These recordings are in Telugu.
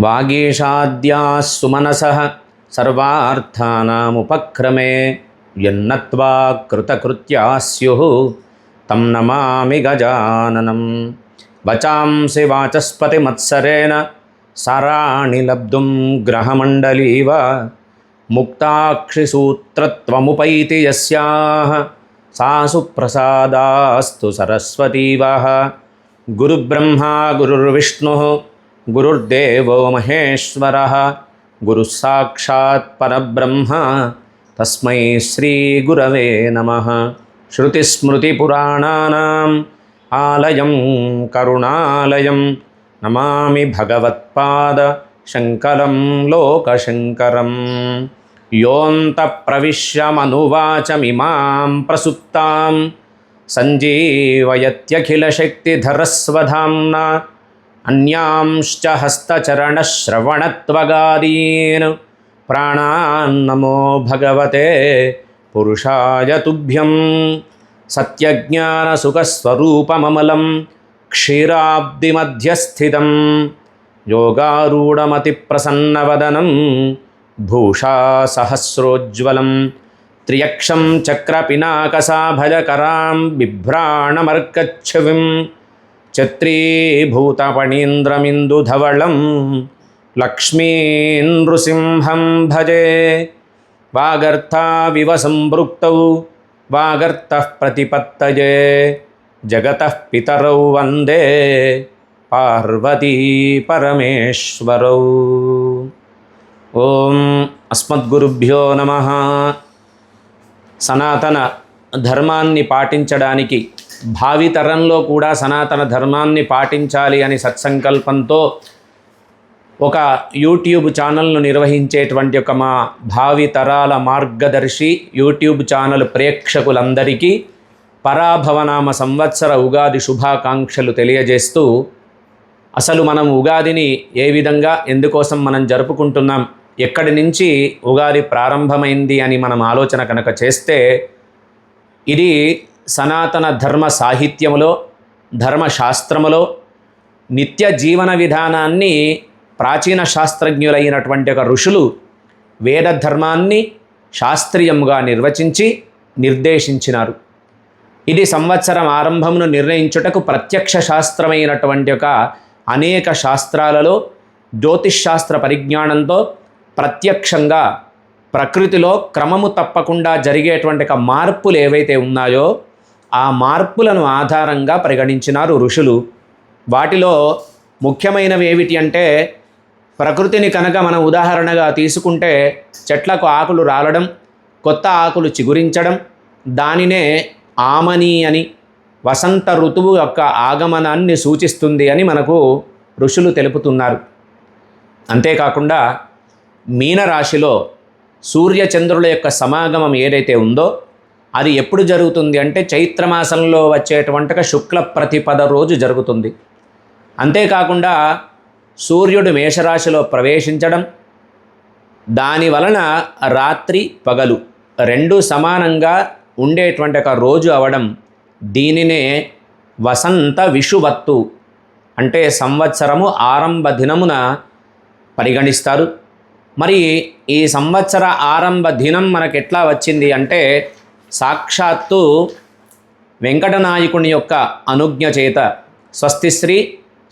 वागीशाद्याः सुमनसः सर्वार्थानामुपक्रमे यन्नत्वा कृतकृत्याः स्युः तं नमामि गजाननं। वचांसि वाचस्पतिमत्सरेण साराणि लब्धुं ग्रहमण्डलीव मुक्ताक्षिसूत्रत्वमुपैति यस्याः सा सुप्रसादास्तु सरस्वतीवः। गुरुब्रह्मा गुरुर्विष्णुः गुरुर्देवो महेश्वरः गुरुः साक्षात् परब्रह्म तस्मै श्रीगुरवे नमः। श्रुतिस्मृतिपुराणानाम् आलयं करुणालयं नमामि भगवत्पादशङ्करं लोकशङ्करं। योऽन्तःप्रविश्य मनुवाचमिमां प्रसुप्तां सञ्जीवयत्यखिलशक्तिधरस्वधाम्ना अन्यांश्च हस्तचरणश्रवणत्वगादीन् प्राणान्नमो भगवते पुरुषाय तुभ्यं। सत्यज्ञानसुखस्वरूपममलं क्षीराब्धिमध्यस्थितं योगारूढमतिप्रसन्नवदनं भूषासहस्रोज्ज्वलं त्र्यक्षं चक्रपिनाकसाभजकरां बिभ्राणमर्कच्छविं चत्रीभूतपणीन्द्रमिन्दुधवलं लक्ष्मीनृसिंहं भजे। वागर्थाविव सम्पृक्तौ वागर्थः प्रतिपत्तये जगतः पितरौ वन्दे पार्वती परमेश्वरौ। ఓం అస్మద్గురుభ్యో నమః. సనాతన ధర్మాన్ని పాటించడానికి భావితరంలో కూడా సనాతన ధర్మాన్ని పాటించాలి అని సత్సంకల్పంతో ఒక యూట్యూబ్ ఛానల్ను నిర్వహించేటువంటి ఒక మా భావితరాల మార్గదర్శి యూట్యూబ్ ఛానల్ ప్రేక్షకులందరికీ పరాభవనామ సంవత్సర ఉగాది శుభాకాంక్షలు తెలియజేస్తూ, అసలు మనం ఉగాదిని ఏ విధంగా ఎందుకోసం మనం జరుపుకుంటున్నాం, ఎక్కడి నుంచి ఉగాది ప్రారంభమైంది అని మనం ఆలోచన కనుక చేస్తే, ఇది సనాతన ధర్మ సాహిత్యములో ధర్మశాస్త్రములో నిత్య జీవన విధానాన్ని ప్రాచీన శాస్త్రజ్ఞులైనటువంటి ఒక ఋషులు వేద ధర్మాన్ని శాస్త్రీయముగా నిర్వచించి నిర్దేశించినారు. ఇది సంవత్సరం ఆరంభమును నిర్ణయించుటకు ప్రత్యక్ష శాస్త్రమైనటువంటి ఒక అనేక శాస్త్రాలలో జ్యోతిష్శాస్త్ర పరిజ్ఞానంతో ప్రత్యక్షంగా ప్రకృతిలో క్రమము తప్పకుండా జరిగేటువంటి మార్పులు ఏవైతే ఉన్నాయో ఆ మార్పులను ఆధారంగా పరిగణించినారు ఋషులు. వాటిలో ముఖ్యమైనవి ఏమిటి అంటే, ప్రకృతిని కనుక మనం ఉదాహరణగా తీసుకుంటే చెట్లకు ఆకులు రాలడం, కొత్త ఆకులు చిగురించడం, దానినే ఆమని అని వసంత ఋతువు యొక్క ఆగమనాన్ని సూచిస్తుంది అని మనకు ఋషులు తెలుపుతున్నారు. అంతేకాకుండా మీనరాశిలో సూర్యచంద్రుల యొక్క సమాగమం ఏదైతే ఉందో అది ఎప్పుడు జరుగుతుంది అంటే చైత్రమాసంలో వచ్చేటువంటి శుక్ల ప్రతిపద రోజు జరుగుతుంది. అంతేకాకుండా సూర్యుడు మేషరాశిలో ప్రవేశించడం, దాని వలన రాత్రి పగలు రెండు సమానంగా ఉండేటువంటి ఒక రోజు అవడం, దీనినే వసంత విషువత్తు అంటే సంవత్సరము ఆరంభ దినమున పరిగణిస్తారు. మరి ఈ సంవత్సర ఆరంభ దినం మనకు ఎట్లా వచ్చింది అంటే, సాక్షాత్తు వెంకటనాయకుని యొక్క అనుజ్ఞ చేత స్వస్తిశ్రీ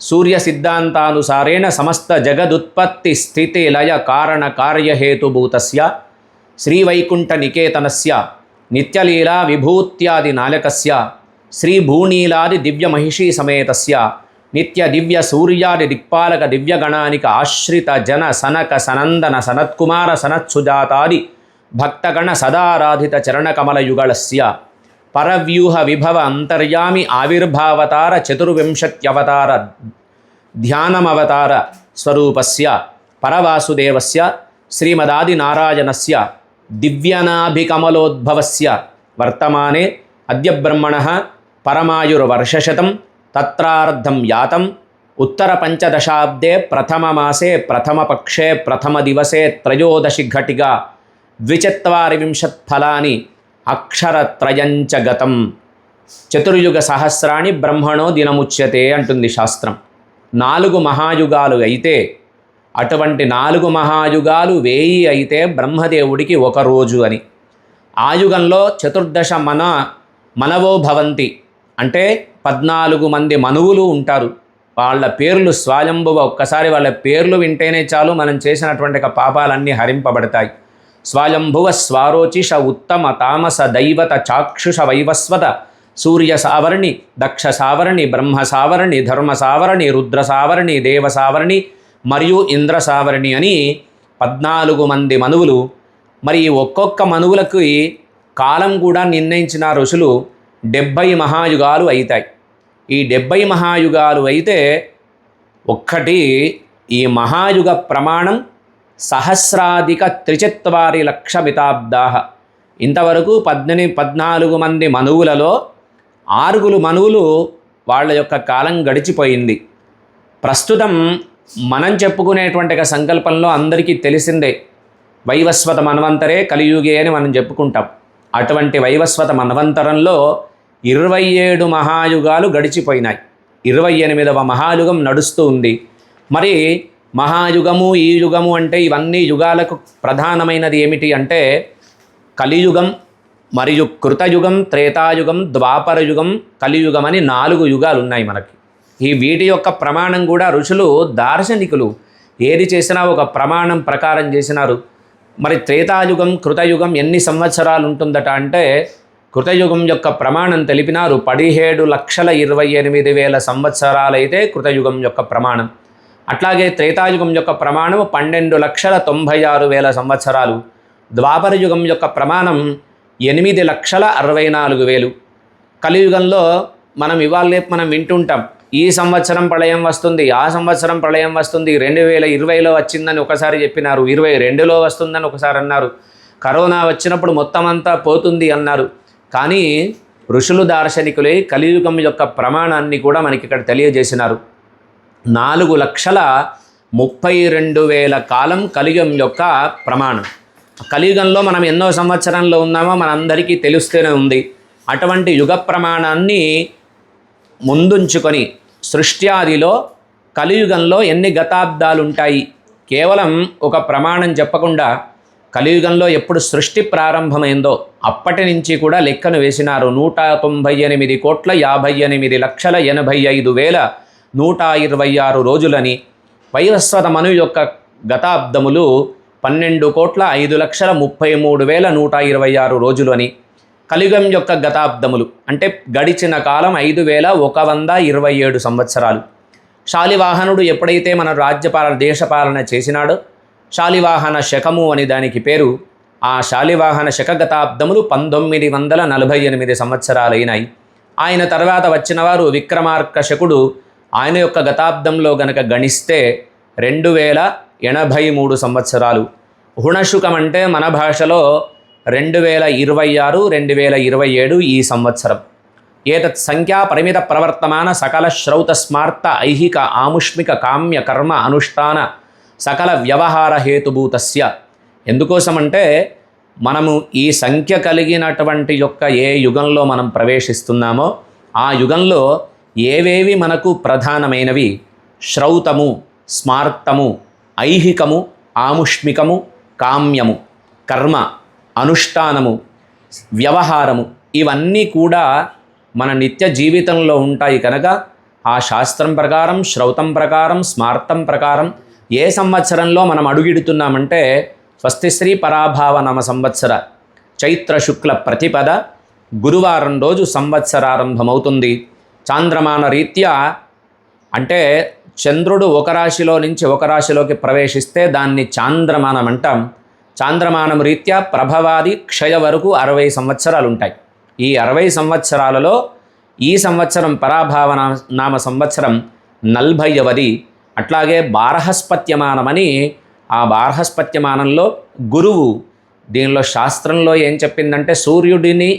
సూర్య సిద్ధాంతానుసారేణ సమస్త జగదుత్పత్తి స్థితి లయ కారణ కార్యహేతుభూతస్య శ్రీవైకుంఠ నికేతనస్య నిత్యలీలా విభూత్యాది నాయకస్య శ్రీభూనీలాది దివ్యమహిషీ సమేతస్య నిత్య దివ్య సూర్యాది దిక్పాలక దివ్యగణానిక ఆశ్రిత జన సనక సనందన సనత్కుమార సనత్సుజాతాది భక్తగణ సదారాధిత చరణకమలయుగళస్య పరవ్యూహ విభవ అంతర్యామి ఆవిర్భావతార చతుర్వింశత్యవతార ధ్యానమవతార స్వరూపస్య పరవాసుదేవస్య శ్రీమదాదినారాయణస్య దివ్యనాభికమలోద్భవస్య వర్తమానే అద్య బ్రహ్మణః పరమాయుర్వర్షశతం తత్రార్ధం యాతం ఉత్తర పంచదశాబ్దే ప్రథమమాసే ప్రథమపక్షే ప్రథమదివసే త్రయోదశి ఘటిగా ద్విచత్వారివింశత్ ఫలాని అక్షరత్రయంచ గతం చతుర్యుగ సహస్రాణి బ్రహ్మణో దినముచ్యతే అంటుంది శాస్త్రం. 4 మహాయుగాలు అయితే అటువంటి 4 మహాయుగాలు 1000 అయితే బ్రహ్మదేవుడికి 1 రోజు అని. ఆ యుగంలో చతుర్దశ మనవో భవంతి అంటే 14 మంది మనువులు ఉంటారు. వాళ్ళ పేర్లు స్వయంభువ, ఒక్కసారి వాళ్ళ పేర్లు వింటేనే చాలు మనం చేసినటువంటి పాపాలన్నీ హరింపబడతాయి. స్వయంభువ స్వారోచిష ఉత్తమ తామస దైవత చాక్షుష వైవస్వత సూర్య సావరణి దక్ష సావరణి బ్రహ్మ సావరణి ధర్మ సావరణి రుద్ర సావరణి దేవ సావరణి మరియు ఇంద్ర సావరణి అని 14 మంది మనువులు. మరి ఒక్కొక్క మనువులకి కాలం కూడా నిర్ణయించిన ఋషులు 70 మహాయుగాలు అవుతాయి. ఈ 70 మహాయుగాలు అయితే ఒక్కటి ఈ మహాయుగ ప్రమాణం సహస్రాధిక 3 లక్ష మితాబ్దాహ. ఇంతవరకు 14 మంది మనువులలో 6 మనువులు వాళ్ళ యొక్క కాలం గడిచిపోయింది. ప్రస్తుతం మనం చెప్పుకునేటువంటి సంకల్పంలో అందరికీ తెలిసిందే వైవస్వత మన్వంతరే కలియుగే అని మనం చెప్పుకుంటాం. అటువంటి వైవస్వత మన్వంతరంలో 27 మహాయుగాలు గడిచిపోయినాయి. 28వ మహాయుగం నడుస్తూ ఉంది. మరి మహాయుగము ఈ యుగము అంటే ఇవన్నీ యుగాలకు ప్రధానమైనది ఏమిటి అంటే కలియుగం మరియు కృతయుగం, త్రేతాయుగం, ద్వాపరయుగం, కలియుగం అని 4 యుగాలు ఉన్నాయి మనకి. ఈ వీటి యొక్క ప్రమాణం కూడా ఋషులు దార్శనికులు ఏది చేసినా ఒక ప్రమాణం ప్రకారం చేసినారు. మరి త్రేతాయుగం కృతయుగం ఎన్ని సంవత్సరాలు ఉంటుందట అంటే కృతయుగం యొక్క ప్రమాణం తెలిపినారు 17,28,000 సంవత్సరాలైతే కృతయుగం యొక్క ప్రమాణం. అట్లాగే త్రేతాయుగం యొక్క ప్రమాణం 12,96,000 సంవత్సరాలు. ద్వాపరయుగం యొక్క ప్రమాణం 8,64,000. కలియుగంలో మనం వింటుంటాం ఈ సంవత్సరం ప్రళయం వస్తుంది, ఆ సంవత్సరం ప్రళయం వస్తుంది, 2020లో వచ్చిందని ఒకసారి చెప్పినారు, 2022లో వస్తుందని ఒకసారి అన్నారు, కరోనా వచ్చినప్పుడు మొత్తం అంతా పోతుంది అన్నారు. కానీ ఋషులు దార్శనికులే కలియుగం యొక్క ప్రమాణాన్ని కూడా మనకి ఇక్కడ తెలియజేసినారు. 4,32,000 కాలం కలియుగం యొక్క ప్రమాణం. కలియుగంలో మనం ఎన్నో సంవత్సరంలో ఉన్నామో మనందరికీ తెలుస్తూనే ఉంది. అటువంటి యుగ ప్రమాణాన్ని ముందుంచుకొని సృష్ట్యాదిలో కలియుగంలో ఎన్ని గతాబ్దాలు ఉంటాయి కేవలం ఒక ప్రమాణం చెప్పకుండా కలియుగంలో ఎప్పుడు సృష్టి ప్రారంభమైందో అప్పటి నుంచి కూడా లెక్కను వేసినారు. 198,58,85,126 రోజులని. వైవస్వత మను యొక్క గతాబ్దములు 12,05,33,126 రోజులు అని. కలియుగం యొక్క గతాబ్దములు అంటే గడిచిన కాలం 5,127 సంవత్సరాలు. శాలివాహనుడు ఎప్పుడైతే మన దేశపాలన చేసినాడో శాలివాహన శకము అని దానికి పేరు. ఆ శాలివాహన శక గతాబ్దములు 1948 సంవత్సరాలైనాయి. ఆయన తర్వాత వచ్చిన వారు విక్రమార్క శకుడు. ఆయన యొక్క గతాబ్దంలో గనక గణిస్తే 2,083 సంవత్సరాలు. హుణశుకం అంటే మన భాషలో 2026, 2027 ఈ సంవత్సరం. ఏతత్ సంఖ్యా పరిమిత ప్రవర్తమాన సకల శ్రౌత స్మార్త ఐహిక ఆముష్మిక కామ్య కర్మ అనుష్ఠాన సకల వ్యవహార హేతుభూతస్య. ఎందుకోసమంటే మనము ఈ సంఖ్య కలిగినటువంటి యొక్క ఏ యుగంలో మనం ప్రవేశిస్తున్నామో ఆ యుగంలో ఏవేవి మనకు ప్రధానమైనవి శ్రౌతము, స్మార్తము, ఐహికము, ఆముష్మికము, కామ్యము, కర్మ, అనుష్ఠానము, వ్యవహారము ఇవన్నీ కూడా మన నిత్య జీవితంలో ఉంటాయి కనుక ఆ శాస్త్రం ప్రకారం, శ్రౌతం ప్రకారం, స్మార్తం ప్రకారం ఏ సంవత్సరంలో మనం అడుగిడుతున్నామంటే స్వస్తిశ్రీ పరాభావ నామ సంవత్సర చైత్ర శుక్ల ప్రతిపద గురువారం రోజు సంవత్సరారంభమవుతుంది. చాంద్రమాన రీత్యా అంటే చంద్రుడు ఒక రాశిలో నుంచి ఒక రాశిలోకి ప్రవేశిస్తే దాన్ని చాంద్రమానం అంటాం. చాంద్రమానం రీత్యా ప్రభవాది క్షయ వరకు 60 సంవత్సరాలు ఉంటాయి. ఈ 60 సంవత్సరాలలో ఈ సంవత్సరం పరాభావ నామ సంవత్సరం 40వది. అట్లాగే బార్హస్పత్యమానమని ఆ బార్హస్పత్యమానంలో గురువు దీనిలో శాస్త్రంలో ఏం చెప్పిందంటే సూర్యుడిని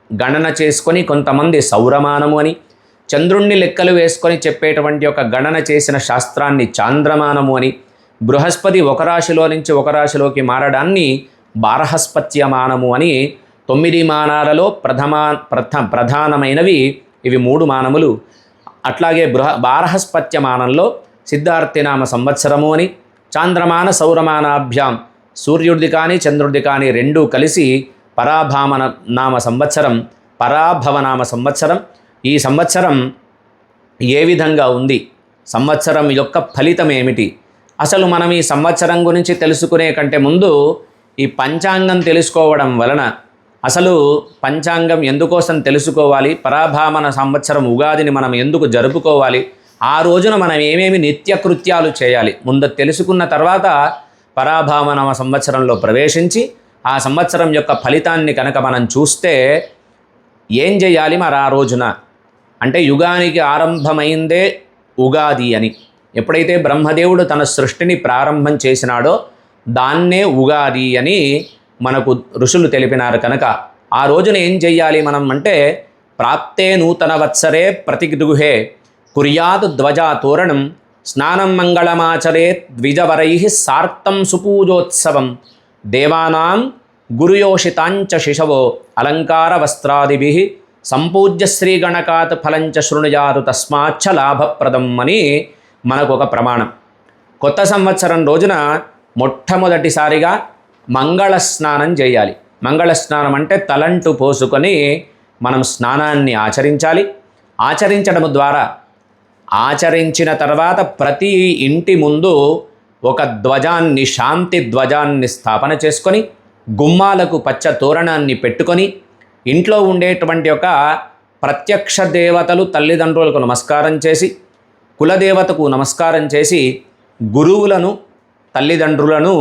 గణన చేసుకొని కొంతమంది సౌరమానము అని, చంద్రుణ్ణి లెక్కలు వేసుకొని చెప్పేటువంటి ఒక గణన చేసిన శాస్త్రాన్ని చాంద్రమానము అని, బృహస్పతి ఒక రాశిలో నుంచి ఒక రాశిలోకి మారడాన్ని బార్హస్పత్యమానము అని 9 మానాలలో ప్రధానమైనవి ఇవి 3 మానములు. అట్లాగే బార్హస్పత్యమానంలో సిద్ధార్థినామ సంవత్సరము అని, చాంద్రమాన సౌరమానాభ్యాం, సూర్యుడిది కానీ చంద్రుడిది కానీ రెండూ కలిసి నామ సంవత్సరం, పరాభవనామ సంవత్సరం. ఈ సంవత్సరం ఏ విధంగా ఉంది, సంవత్సరం యొక్క ఫలితం ఏమిటి, అసలు మనం ఈ సంవత్సరం గురించి తెలుసుకునే కంటే ముందు ఈ పంచాంగం తెలుసుకోవడం వలన, అసలు పంచాంగం ఎందుకోసం తెలుసుకోవాలి, పరాభామన సంవత్సరం ఉగాదిని మనం ఎందుకు జరుపుకోవాలి, ఆ రోజున మనం ఏమేమి నిత్యకృత్యాలు చేయాలి, ముందు తెలుసుకున్న తర్వాత పరాభామన సంవత్సరంలో ప్రవేశించి ఆ సంవత్సరం యొక్క ఫలితాన్ని కనుక మనం చూస్తే ఏం చేయాలి మరి ఆ రోజున అంటే, యుగానికి ఆరంభమైందే ఉగాది అని. ఎప్పుడైతే బ్రహ్మదేవుడు తన సృష్టిని ప్రారంభం చేసినాడో దాన్నే ఉగాది అని మనకు ఋషులు తెలిపినారు. కనుక ఆ రోజున ఏం చెయ్యాలి మనం అంటే, ప్రాప్తే నూతన వత్సరే ప్రతిగృహే కుర్యాత్ ధ్వజా తోరణం స్నానం మంగళమాచరేత్ ద్విజవరై సార్తం సుపూజోత్సవం దేవానాం గురుయోషితాంచ శిశవో అలంకార వస్త్రాదిభి సంపూజ్య శ్రీగణకాత్ ఫలంచ శృణుయాతు తస్మాచ్చ లాభప్రదం అని మనకు ఒక ప్రమాణం. కొత్త సంవత్సరం రోజున మొట్టమొదటిసారిగా మంగళ స్నానం చేయాలి. మంగళ స్నానం అంటే తలంటు పోసుకొని మనం స్నానాన్ని ఆచరించాలి. ఆచరించడం ద్వారా, ఆచరించిన తర్వాత ప్రతి ఇంటి ముందు ఒక ధ్వజాన్ని, శాంతి ధ్వజాన్ని స్థాపన చేసుకొని, గుమ్మాలకు పచ్చ తోరణాన్ని పెట్టుకొని, ఇంట్లో ఉండేటువంటి ఒక ప్రత్యక్ష దేవతలు తల్లిదండ్రులకు నమస్కారం చేసి, కులదేవతకు నమస్కారం చేసి, గురువులను తల్లిదండ్రులను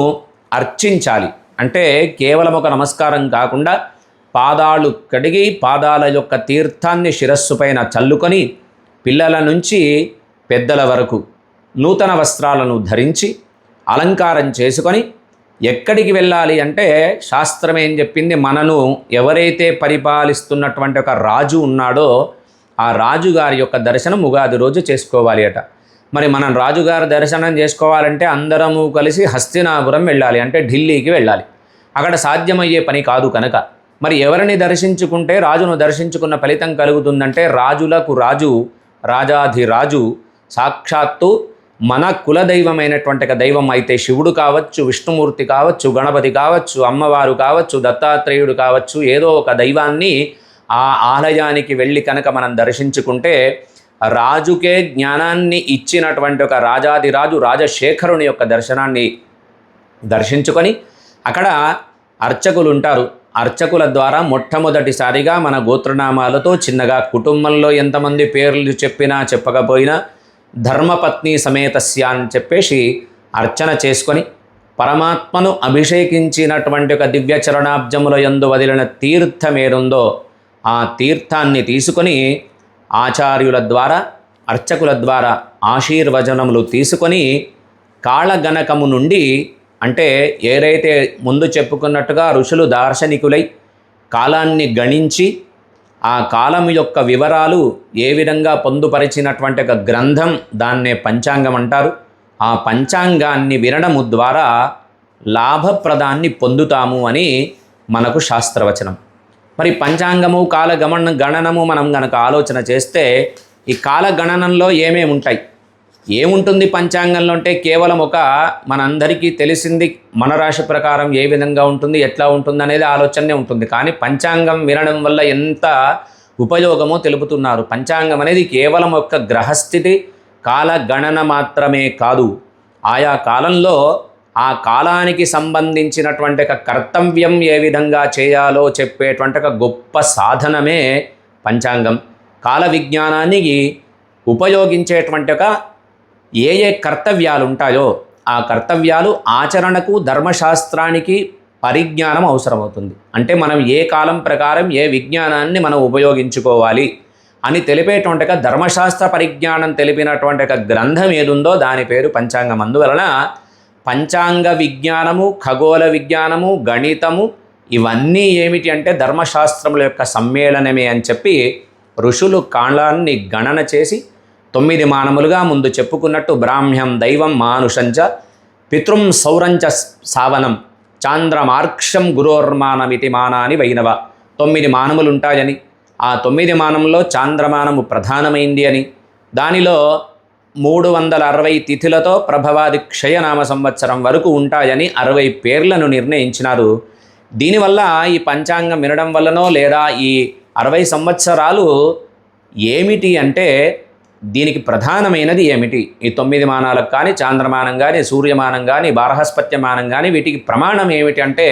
అర్చించాలి. అంటే కేవలం ఒక నమస్కారం కాకుండా పాదాలు కడిగి పాదాల యొక్క తీర్థాన్ని శిరస్సు పైన చల్లుకొని, పిల్లల నుంచి పెద్దల వరకు నూతన వస్త్రాలను ధరించి అలంకారం చేసుకొని ఎక్కడికి వెళ్ళాలి అంటే, శాస్త్రం ఏం చెప్పింది, మనను ఎవరైతే పరిపాలిస్తున్నటువంటి ఒక రాజు ఉన్నాడో ఆ రాజుగారి యొక్క దర్శనం ఉగాది రోజు చేసుకోవాలి అట. మరి మనం రాజుగారి దర్శనం చేసుకోవాలంటే అందరము కలిసి హస్తినాపురం వెళ్ళాలి, అంటే ఢిల్లీకి వెళ్ళాలి. అక్కడ సాధ్యమయ్యే పని కాదు. కనుక మరి ఎవరిని దర్శించుకుంటే రాజును దర్శించుకున్న ఫలితం కలుగుతుందంటే, రాజులకు రాజు, రాజాధిరాజు సాక్షాత్తు మన కులదైవమైనటువంటి దైవం అయితే శివుడు కావచ్చు, విష్ణుమూర్తి కావచ్చు, గణపతి కావచ్చు, అమ్మవారు కావచ్చు, దత్తాత్రేయుడు కావచ్చు, ఏదో ఒక దైవాన్ని ఆ ఆలయానికి వెళ్ళి కనుక మనం దర్శించుకుంటే, రాజుకే జ్ఞానాన్ని ఇచ్చినటువంటి ఒక రాజాదిరాజు రాజశేఖరుని యొక్క దర్శనాన్ని దర్శించుకొని, అక్కడ అర్చకులు ఉంటారు. అర్చకుల ద్వారా మొట్టమొదటిసారిగా మన గోత్రనామాలతో చిన్నగా కుటుంబంలో ఎంతమంది పేర్లు చెప్పినా చెప్పకపోయినా ధర్మపత్ని సమేతస్య అని చెప్పేసి అర్చన చేసుకొని, పరమాత్మను అభిషేకించినటువంటి ఒక దివ్య చరణాబ్జముల యందు వదిలిన తీర్థం ఏదుందో ఆ తీర్థాన్ని తీసుకొని ఆచార్యుల ద్వారా, అర్చకుల ద్వారా ఆశీర్వచనములు తీసుకొని, కాళగణకము నుండి, అంటే ఏదైతే ముందు చెప్పుకున్నట్టుగా ఋషులు దార్శనికులై కాలాన్ని గణించి ఆ కాలం యొక్క వివరాలు ఏ విధంగా పొందుపరిచినటువంటి ఒక గ్రంథం, దాన్నే పంచాంగం అంటారు. ఆ పంచాంగాన్ని వినడము ద్వారా లాభప్రదాన్ని పొందుతాము అని మనకు శాస్త్రవచనం. మరి పంచాంగము, గణనము మనం గనక ఆలోచన చేస్తే, ఈ కాలగణనంలో ఏమేమి ఉంటాయి, ఏముంటుంది పంచాంగంలో అంటే, కేవలం ఒక మనందరికీ తెలిసింది మన రాశి ప్రకారం ఏ విధంగా ఉంటుంది, ఎట్లా ఉంటుంది అనేది ఆలోచనే ఉంటుంది. కానీ పంచాంగం వినడం వల్ల ఎంత ఉపయోగమో తెలుపుతున్నారు. పంచాంగం అనేది కేవలం ఒక గ్రహస్థితి, కాలగణన మాత్రమే కాదు, ఆయా కాలంలో ఆ కాలానికి సంబంధించినటువంటి ఒక కర్తవ్యం ఏ విధంగా చేయాలో చెప్పేటువంటి ఒక గొప్ప సాధనమే పంచాంగం. కాల విజ్ఞానానికి ఉపయోగించేటువంటి ఒక ఏ కర్తవ్యాలు ఉంటాయో ఆ కర్తవ్యాలు ఆచరణకు, ధర్మశాస్త్రానికి పరిజ్ఞానం అవసరమవుతుంది. అంటే మనం ఏ కాలం ప్రకారం ఏ విజ్ఞానాన్ని మనం ఉపయోగించుకోవాలి అని తెలిపేటువంటి ఒక ధర్మశాస్త్ర పరిజ్ఞానం తెలిపినటువంటి ఒక గ్రంథం ఏదుందో దాని పేరు పంచాంగం. అందువలన పంచాంగ విజ్ఞానము, ఖగోళ విజ్ఞానము, గణితము ఇవన్నీ ఏమిటి అంటే ధర్మశాస్త్రముల యొక్క సమ్మేళనమే అని చెప్పి ఋషులు కాలాన్ని గణన చేసి 9 మానములుగా ముందు చెప్పుకున్నట్టు బ్రాహ్మ్యం దైవం మానుషంచ పితృం సౌరంచ సావనం చాంద్రమార్క్షం గురోర్మానమితి మానాని వైనవ 9 మానములు ఉంటాయని, ఆ 9 మానంలో చాంద్రమానము ప్రధానమైంది అని, దానిలో 360 తిథులతో ప్రభవాది క్షయనామ సంవత్సరం వరకు ఉంటాయని 60 పేర్లను నిర్ణయించినారు. దీనివల్ల ఈ పంచాంగం వినడం వల్లనో లేదా ఈ 60 సంవత్సరాలు ఏమిటి అంటే దీనికి ప్రధానమైనది ఏమిటి, ఈ 9 మానాలకు కానీ చాంద్రమానం కానీ సూర్యమానం కానీ బారహస్పత్యమానం కానీ వీటికి ప్రమాణం ఏమిటి అంటే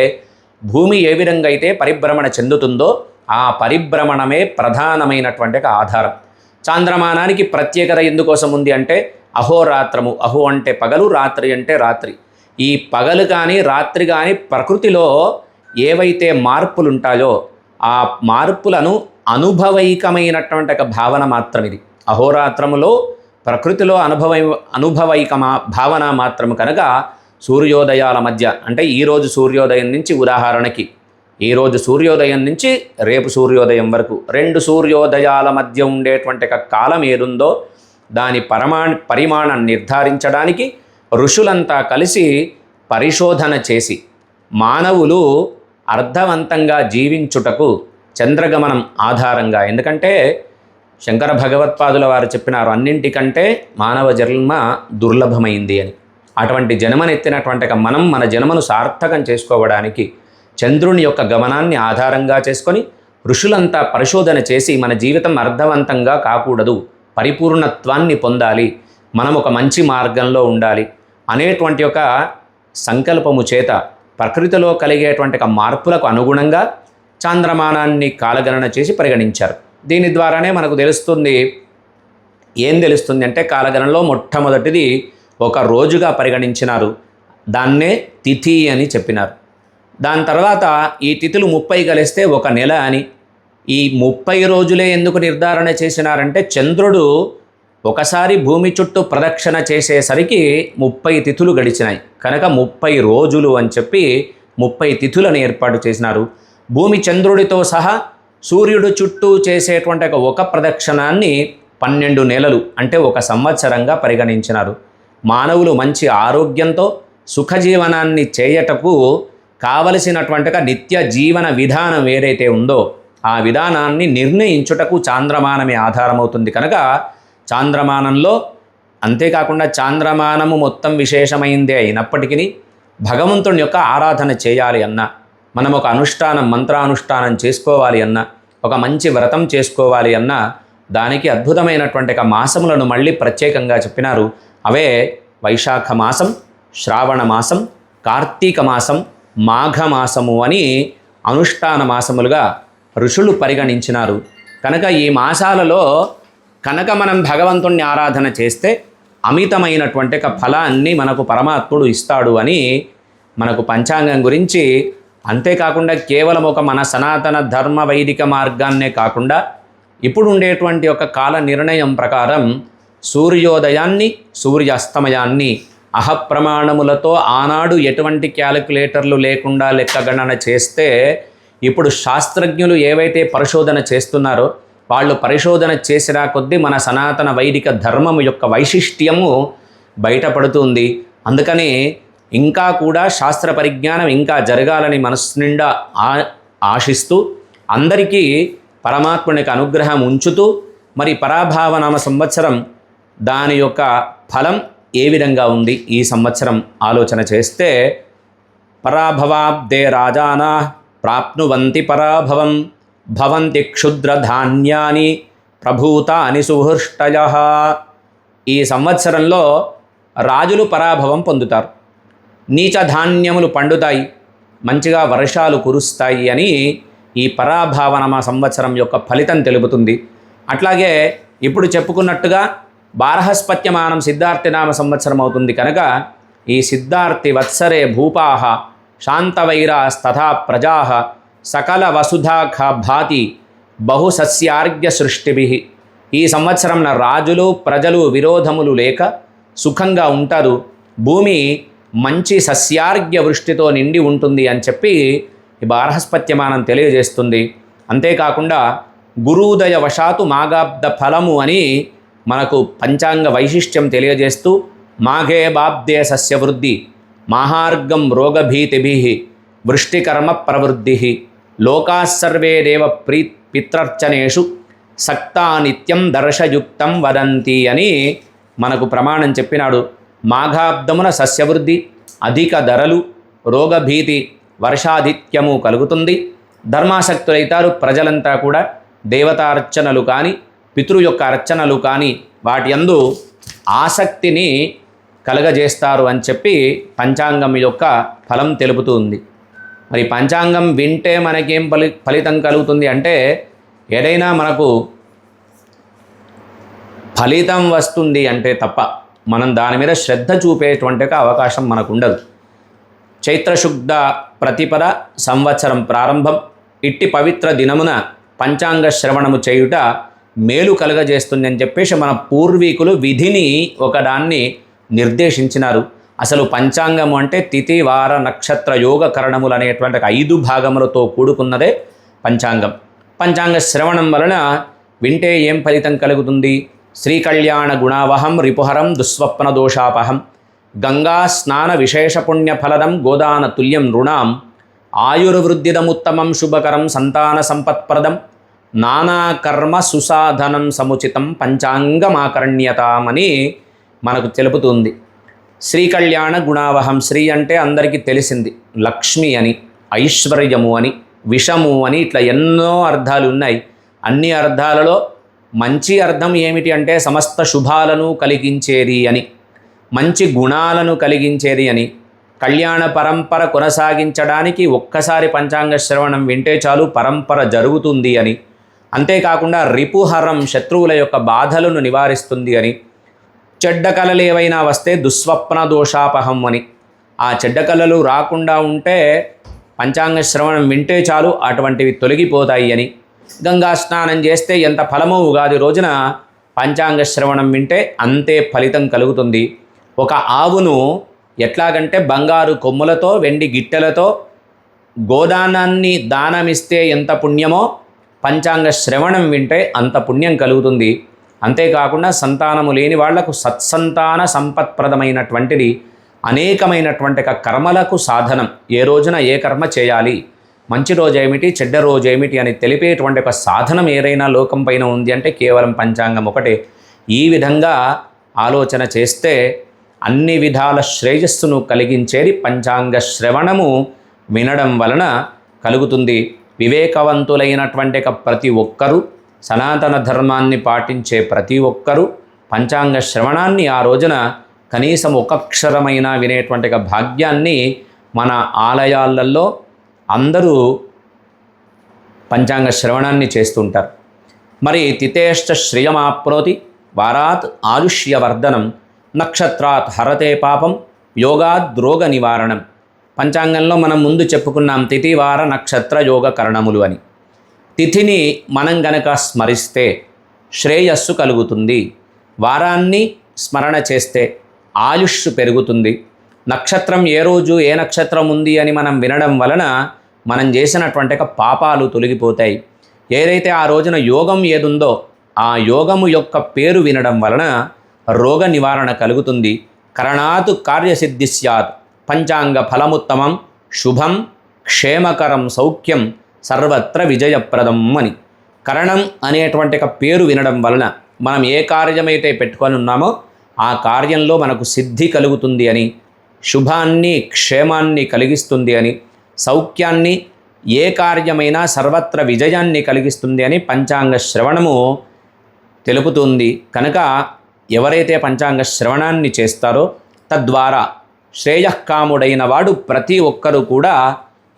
భూమి ఏ విధంగా అయితే పరిభ్రమణ చెందుతుందో ఆ పరిభ్రమణమే ప్రధానమైనటువంటి ఒక ఆధారం. చాంద్రమానానికి ప్రత్యేకత ఎందుకోసం ఉంది అంటే అహోరాత్రము, అహో అంటే పగలు, రాత్రి అంటే రాత్రి. ఈ పగలు కానీ రాత్రి కానీ ప్రకృతిలో ఏవైతే మార్పులు ఉంటాయో ఆ మార్పులను అనుభవైకమైనటువంటి ఒక భావన మాత్రం ఇది. అహోరాత్రములో ప్రకృతిలో అనుభవైక భావన మాత్రము కనుక సూర్యోదయాల మధ్య అంటే ఈరోజు సూర్యోదయం నుంచి ఉదాహరణకి ఈరోజు సూర్యోదయం నుంచి రేపు సూర్యోదయం వరకు 2 సూర్యోదయాల మధ్య ఉండేటువంటి ఒక కాలం ఏదుందో దాని పరిమాణం నిర్ధారించడానికి ఋషులంతా కలిసి పరిశోధన చేసి మానవులు అర్థవంతంగా జీవించుటకు చంద్రగమనం ఆధారంగా, ఎందుకంటే శంకర భగవత్పాదుల వారు చెప్పినారు అన్నింటికంటే మానవ జన్మ దుర్లభమైంది అని. అటువంటి జన్మనెత్తినటువంటి మనం మన జన్మను సార్థకం చేసుకోవడానికి చంద్రుని యొక్క గమనాన్ని ఆధారంగా చేసుకొని ఋషులంతా పరిశోధన చేసి మన జీవితం అర్థవంతంగా కాకూడదు, పరిపూర్ణత్వాన్ని పొందాలి, మనం ఒక మంచి మార్గంలో ఉండాలి అనేటువంటి ఒక సంకల్పము చేత ప్రకృతిలో కలిగేటువంటి ఒక మార్పులకు అనుగుణంగా చాంద్రమానాన్ని కాలగణన చేసి పరిగణించారు. దీని ద్వారానే మనకు ఏం తెలుస్తుంది అంటే కాలగణనలో మొట్టమొదటిది ఒక రోజుగా పరిగణించినారు, దాన్నే తిథి అని చెప్పినారు. దాని తర్వాత ఈ తిథులు 30 కలిస్తే ఒక నెల అని. ఈ 30 రోజులే ఎందుకు నిర్ధారణ చేసినారంటే చంద్రుడు ఒకసారి భూమి చుట్టూ ప్రదక్షిణ చేసేసరికి 30 తిథులు గడిచినాయి కనుక 30 రోజులు అని చెప్పి 30 తిథులను ఏర్పాటు చేసినారు. భూమి చంద్రుడితో సహా సూర్యుడు చుట్టూ చేసేటువంటి ఒక ప్రదక్షిణాన్ని 12 నెలలు అంటే ఒక సంవత్సరంగా పరిగణించినారు. మానవులు మంచి ఆరోగ్యంతో సుఖజీవనాన్ని చేయటకు కావలసినటువంటి నిత్య జీవన విధానం ఏదైతే ఉందో ఆ విధానాన్ని నిర్ణయించుటకు చాంద్రమానమే ఆధారమవుతుంది కనుక చాంద్రమానంలో, అంతేకాకుండా చాంద్రమానము మొత్తం విశేషమైందే అయినప్పటికీ భగవంతుని యొక్క ఆరాధన చేయాలి అన్న, మనం ఒక అనుష్ఠానం మంత్రానుష్ఠానం చేసుకోవాలి అన్న, ఒక మంచి వ్రతం చేసుకోవాలి అన్న దానికి అద్భుతమైనటువంటి మాసములను మళ్ళీ ప్రత్యేకంగా చెప్పినారు. అవే వైశాఖ మాసం, శ్రావణ మాసం, కార్తీక మాసం, మాఘమాసము అని అనుష్ఠాన మాసములుగా ఋషులు పరిగణించినారు. కనుక ఈ మాసాలలో కనుక మనం భగవంతుణ్ణి ఆరాధన చేస్తే అమితమైనటువంటి ఫలాన్ని మనకు పరమాత్ముడు ఇస్తాడు అని మనకు పంచాంగం గురించి, అంతేకాకుండా కేవలం ఒక మన సనాతన ధర్మ వైదిక మార్గాన్నే కాకుండా ఇప్పుడు ఉండేటువంటి ఒక కాల నిర్ణయం ప్రకారం సూర్యోదయాన్ని సూర్యాస్తమయాన్ని అహప్రమాణములతో ఆనాడు ఎటువంటి క్యాలిక్యులేటర్లు లేకుండా లెక్కగణన చేస్తే ఇప్పుడు శాస్త్రజ్ఞులు ఏవైతే పరిశోధన చేస్తున్నారో వాళ్ళు పరిశోధన చేసిన కొద్దీ మన సనాతన వైదిక ధర్మము యొక్క వైశిష్ట్యము బయటపడుతుంది. అందుకని ఇంకా కూడా శాస్త్ర పరిజ్ఞానం ఇంకా జరగాలని మనస్సు నిండా ఆశిస్తూ అందరికీ పరమాత్మునికి అనుగ్రహం ఉంచుతూ మరి పరాభావనామ సంవత్సరం దాని యొక్క ఫలం ఏ విధంగా ఉంది ఈ సంవత్సరం ఆలోచన చేస్తే పరాభవాబ్దే రాజానా ప్రాప్నువంతి పరాభవం భవంతి క్షుద్రధాన్యాని ప్రభూతాని సుహృష్టయః. ఈ సంవత్సరంలో రాజులు పరాభవం పొందుతారు, నీచ ధాన్యములు పండుతాయి, మంచిగా వర్షాలు కురుస్తాయి అని ఈ పరాభావనామ సంవత్సరం యొక్క ఫలితం తెలుపుతుంది. అట్లాగే ఇప్పుడు చెప్పుకున్నట్టుగా బారహస్పత్యమానం సిద్ధార్థినామ సంవత్సరం అవుతుంది కనుక ఈ సిద్ధార్థి వత్సరే భూపాహ శాంతవైరాస్తథా ప్రజాః సకల వసుధాఖ భాతి బహుసస్యార్ఘ్య సృష్టిభిః. ఈ సంవత్సరం రాజులు ప్రజలు విరోధములు లేక సుఖంగా ఉంటారు, భూమి మంచి సస్యార్ఘ్య వృష్టితో నిండి ఉంటుంది అని చెప్పి ఈ బారహస్పత్యమానం తెలియజేస్తుంది. అంతేకాకుండా గురూదయ వశాతు మాగాబ్ద ఫలము అని మనకు పంచాంగ వైశిష్ట్యం తెలియజేస్తూ మాఘే బాబ్దే సస్యవృద్ధి మాహార్గం రోగభీతిభిః వృష్టికర్మ ప్రవృద్ధిః లోకాస్సర్వే దేవ పిత్రర్చనేషు సక్తా నిత్యం దర్శయుక్తం వదంతి అని మనకు ప్రమాణం చెప్పినాడు. మాఘాబ్దమున సస్యవృద్ధి, అధిక ధరలు, రోగభీతి, వర్షాధిక్యము కలుగుతుంది. ధర్మాసక్తులైతారు ప్రజలంతా కూడా. దేవతార్చనలు కానీ పితృ యొక్క అర్చనలు కానీ వాటి యందు ఆసక్తిని కలగజేస్తారు అని చెప్పి పంచాంగం యొక్క ఫలం తెలుపుతూ ఉంది. మరి పంచాంగం వింటే మనకేం ఫలితం కలుగుతుంది అంటే, ఏదైనా మనకు ఫలితం వస్తుంది అంటే తప్ప మనం దాని మీద శ్రద్ధ చూపేటువంటి అవకాశం మనకు ఉండదు. చైత్రశుద్ధ ప్రతిపద సంవత్సరం ప్రారంభం. ఇట్టి పవిత్ర దినమున పంచాంగ శ్రవణము చేయుట మేలు కలుగజేస్తుంది అని చెప్పేసి మన పూర్వీకులు విధిని ఒకదాన్ని నిర్దేశించినారు. అసలు పంచాంగము అంటే తిథి వార నక్షత్ర యోగ కరణములు అనేటువంటి 5 భాగములతో కూడుకున్నదే పంచాంగం. పంచాంగ శ్రవణం వలన వింటే ఏం ఫలితం కలుగుతుంది? శ్రీకళ్యాణ గుణావహం రిపుహరం దుస్వప్న దోషాపహం గంగా స్నాన విశేష పుణ్యఫలదం గోదాన తుల్యం నృణాం ఆయుర్వృద్ధిదముత్తమం శుభకరం సంతాన సంపత్ప్రదం నానాకర్మ సుసాధనం సముచితం పంచాంగమాకర్ణ్యతామని మనకు తెలుపుతుంది. శ్రీకళ్యాణ గుణావహం. శ్రీ అంటే అందరికీ తెలిసింది, లక్ష్మి అని, ఐశ్వర్యము అని, విషము అని, ఇట్లా ఎన్నో అర్థాలు ఉన్నాయి. అన్ని అర్థాలలో మంచి అర్థం ఏమిటి అంటే సమస్త శుభాలను కలిగించేది అని, మంచి గుణాలను కలిగించేది అని. కళ్యాణ పరంపర కొనసాగించడానికి ఒక్కసారి పంచాంగ శ్రవణం వింటే చాలు పరంపర జరుగుతుంది అని. అంతేకాకుండా రిపుహరం, శత్రువుల యొక్క బాధలను నివారిస్తుంది అని. చెడ్డ కళలు ఏవైనా వస్తే దుస్వప్న దోషాపహం అని. ఆ చెడ్డ కళలు రాకుండా ఉంటే పంచాంగ శ్రవణం వింటే చాలు అటువంటివి తొలగిపోతాయి అని. గంగా స్నానం చేస్తే ఎంత ఫలమో ఉగాది రోజున పంచాంగ శ్రవణం వింటే అంతే ఫలితం కలుగుతుంది. ఒక ఆవును ఎట్లాగంటే బంగారు కొమ్ములతో వెండి గిట్టెలతో గోదానాన్ని దానమిస్తే ఎంత పుణ్యమో పంచాంగ శ్రవణం వింటే అంత పుణ్యం కలుగుతుంది. అంతేకాకుండా సంతానము లేని వాళ్లకు సత్సంతాన సంపత్ప్రదమైనటువంటిది అనేకమైనటువంటి కర్మలకు సాధనం. ఏ రోజున ఏ కర్మ చేయాలి, మంచి రోజు ఏమిటి, చెడ్డ రోజు ఏమిటి అని తెలిపేటువంటి ఒక సాధనం ఏదైనా లోకం పైన ఉంది అంటే కేవలం పంచాంగం ఒకటే. ఈ విధంగా ఆలోచన చేస్తే అన్ని విధాల శ్రేయస్సును కలిగించేది పంచాంగ శ్రవణము వినడం వలన కలుగుతుంది. వివేకవంతులైనటువంటి ప్రతి ఒక్కరూ, సనాతన ధర్మాన్ని పాటించే ప్రతి ఒక్కరూ పంచాంగ శ్రవణాన్ని ఆ రోజున కనీసం ఒక అక్షరమైన వినేటువంటి భాగ్యాన్ని మన ఆలయాలలో అందరూ పంచాంగ శ్రవణాన్ని చేస్తుంటారు. మరి తిథేశ్చ శ్రియమాప్నోతి వారాత్ ఆయుష్యవర్ధనం నక్షత్రాత్ హరతే పాపం యోగాద్ రోగ నివారణం. పంచాంగంలో మనం ముందు చెప్పుకున్నాం తిథి వార నక్షత్ర యోగ కరణములు అని. తిథిని మనం గనక స్మరిస్తే శ్రేయస్సు కలుగుతుంది. వారాన్ని స్మరణ చేస్తే ఆయుష్ పెరుగుతుంది. నక్షత్రం ఏ రోజు ఏ నక్షత్రం ఉంది అని మనం వినడం వలన మనం చేసినటువంటి పాపాలు తొలగిపోతాయి. ఏదైతే ఆ రోజున యోగం ఏదుందో ఆ యోగము యొక్క పేరు వినడం వలన రోగ నివారణ కలుగుతుంది. కరణాత్ కార్యసిద్ధి స్యాత్ పంచాంగ ఫలముత్తమం శుభం క్షేమకరం సౌఖ్యం సర్వత్ర విజయప్రదం అని. కరణం అనేటువంటి పేరు వినడం వలన మనం ఏ కార్యమైతే పెట్టుకొని ఉన్నామో ఆ కార్యంలో మనకు సిద్ధి కలుగుతుంది అని, శుభాన్ని క్షేమాన్ని కలిగిస్తుంది అని, సౌఖ్యాన్ని, ఏ కార్యమైనా సర్వత్ర విజయాన్ని కలిగిస్తుంది అని పంచాంగ శ్రవణము తెలుపుతుంది. కనుక ఎవరైతే పంచాంగ శ్రవణాన్ని చేస్తారో తద్వారా శ్రేయఃకాముడైన వాడు ప్రతి ఒక్కరూ కూడా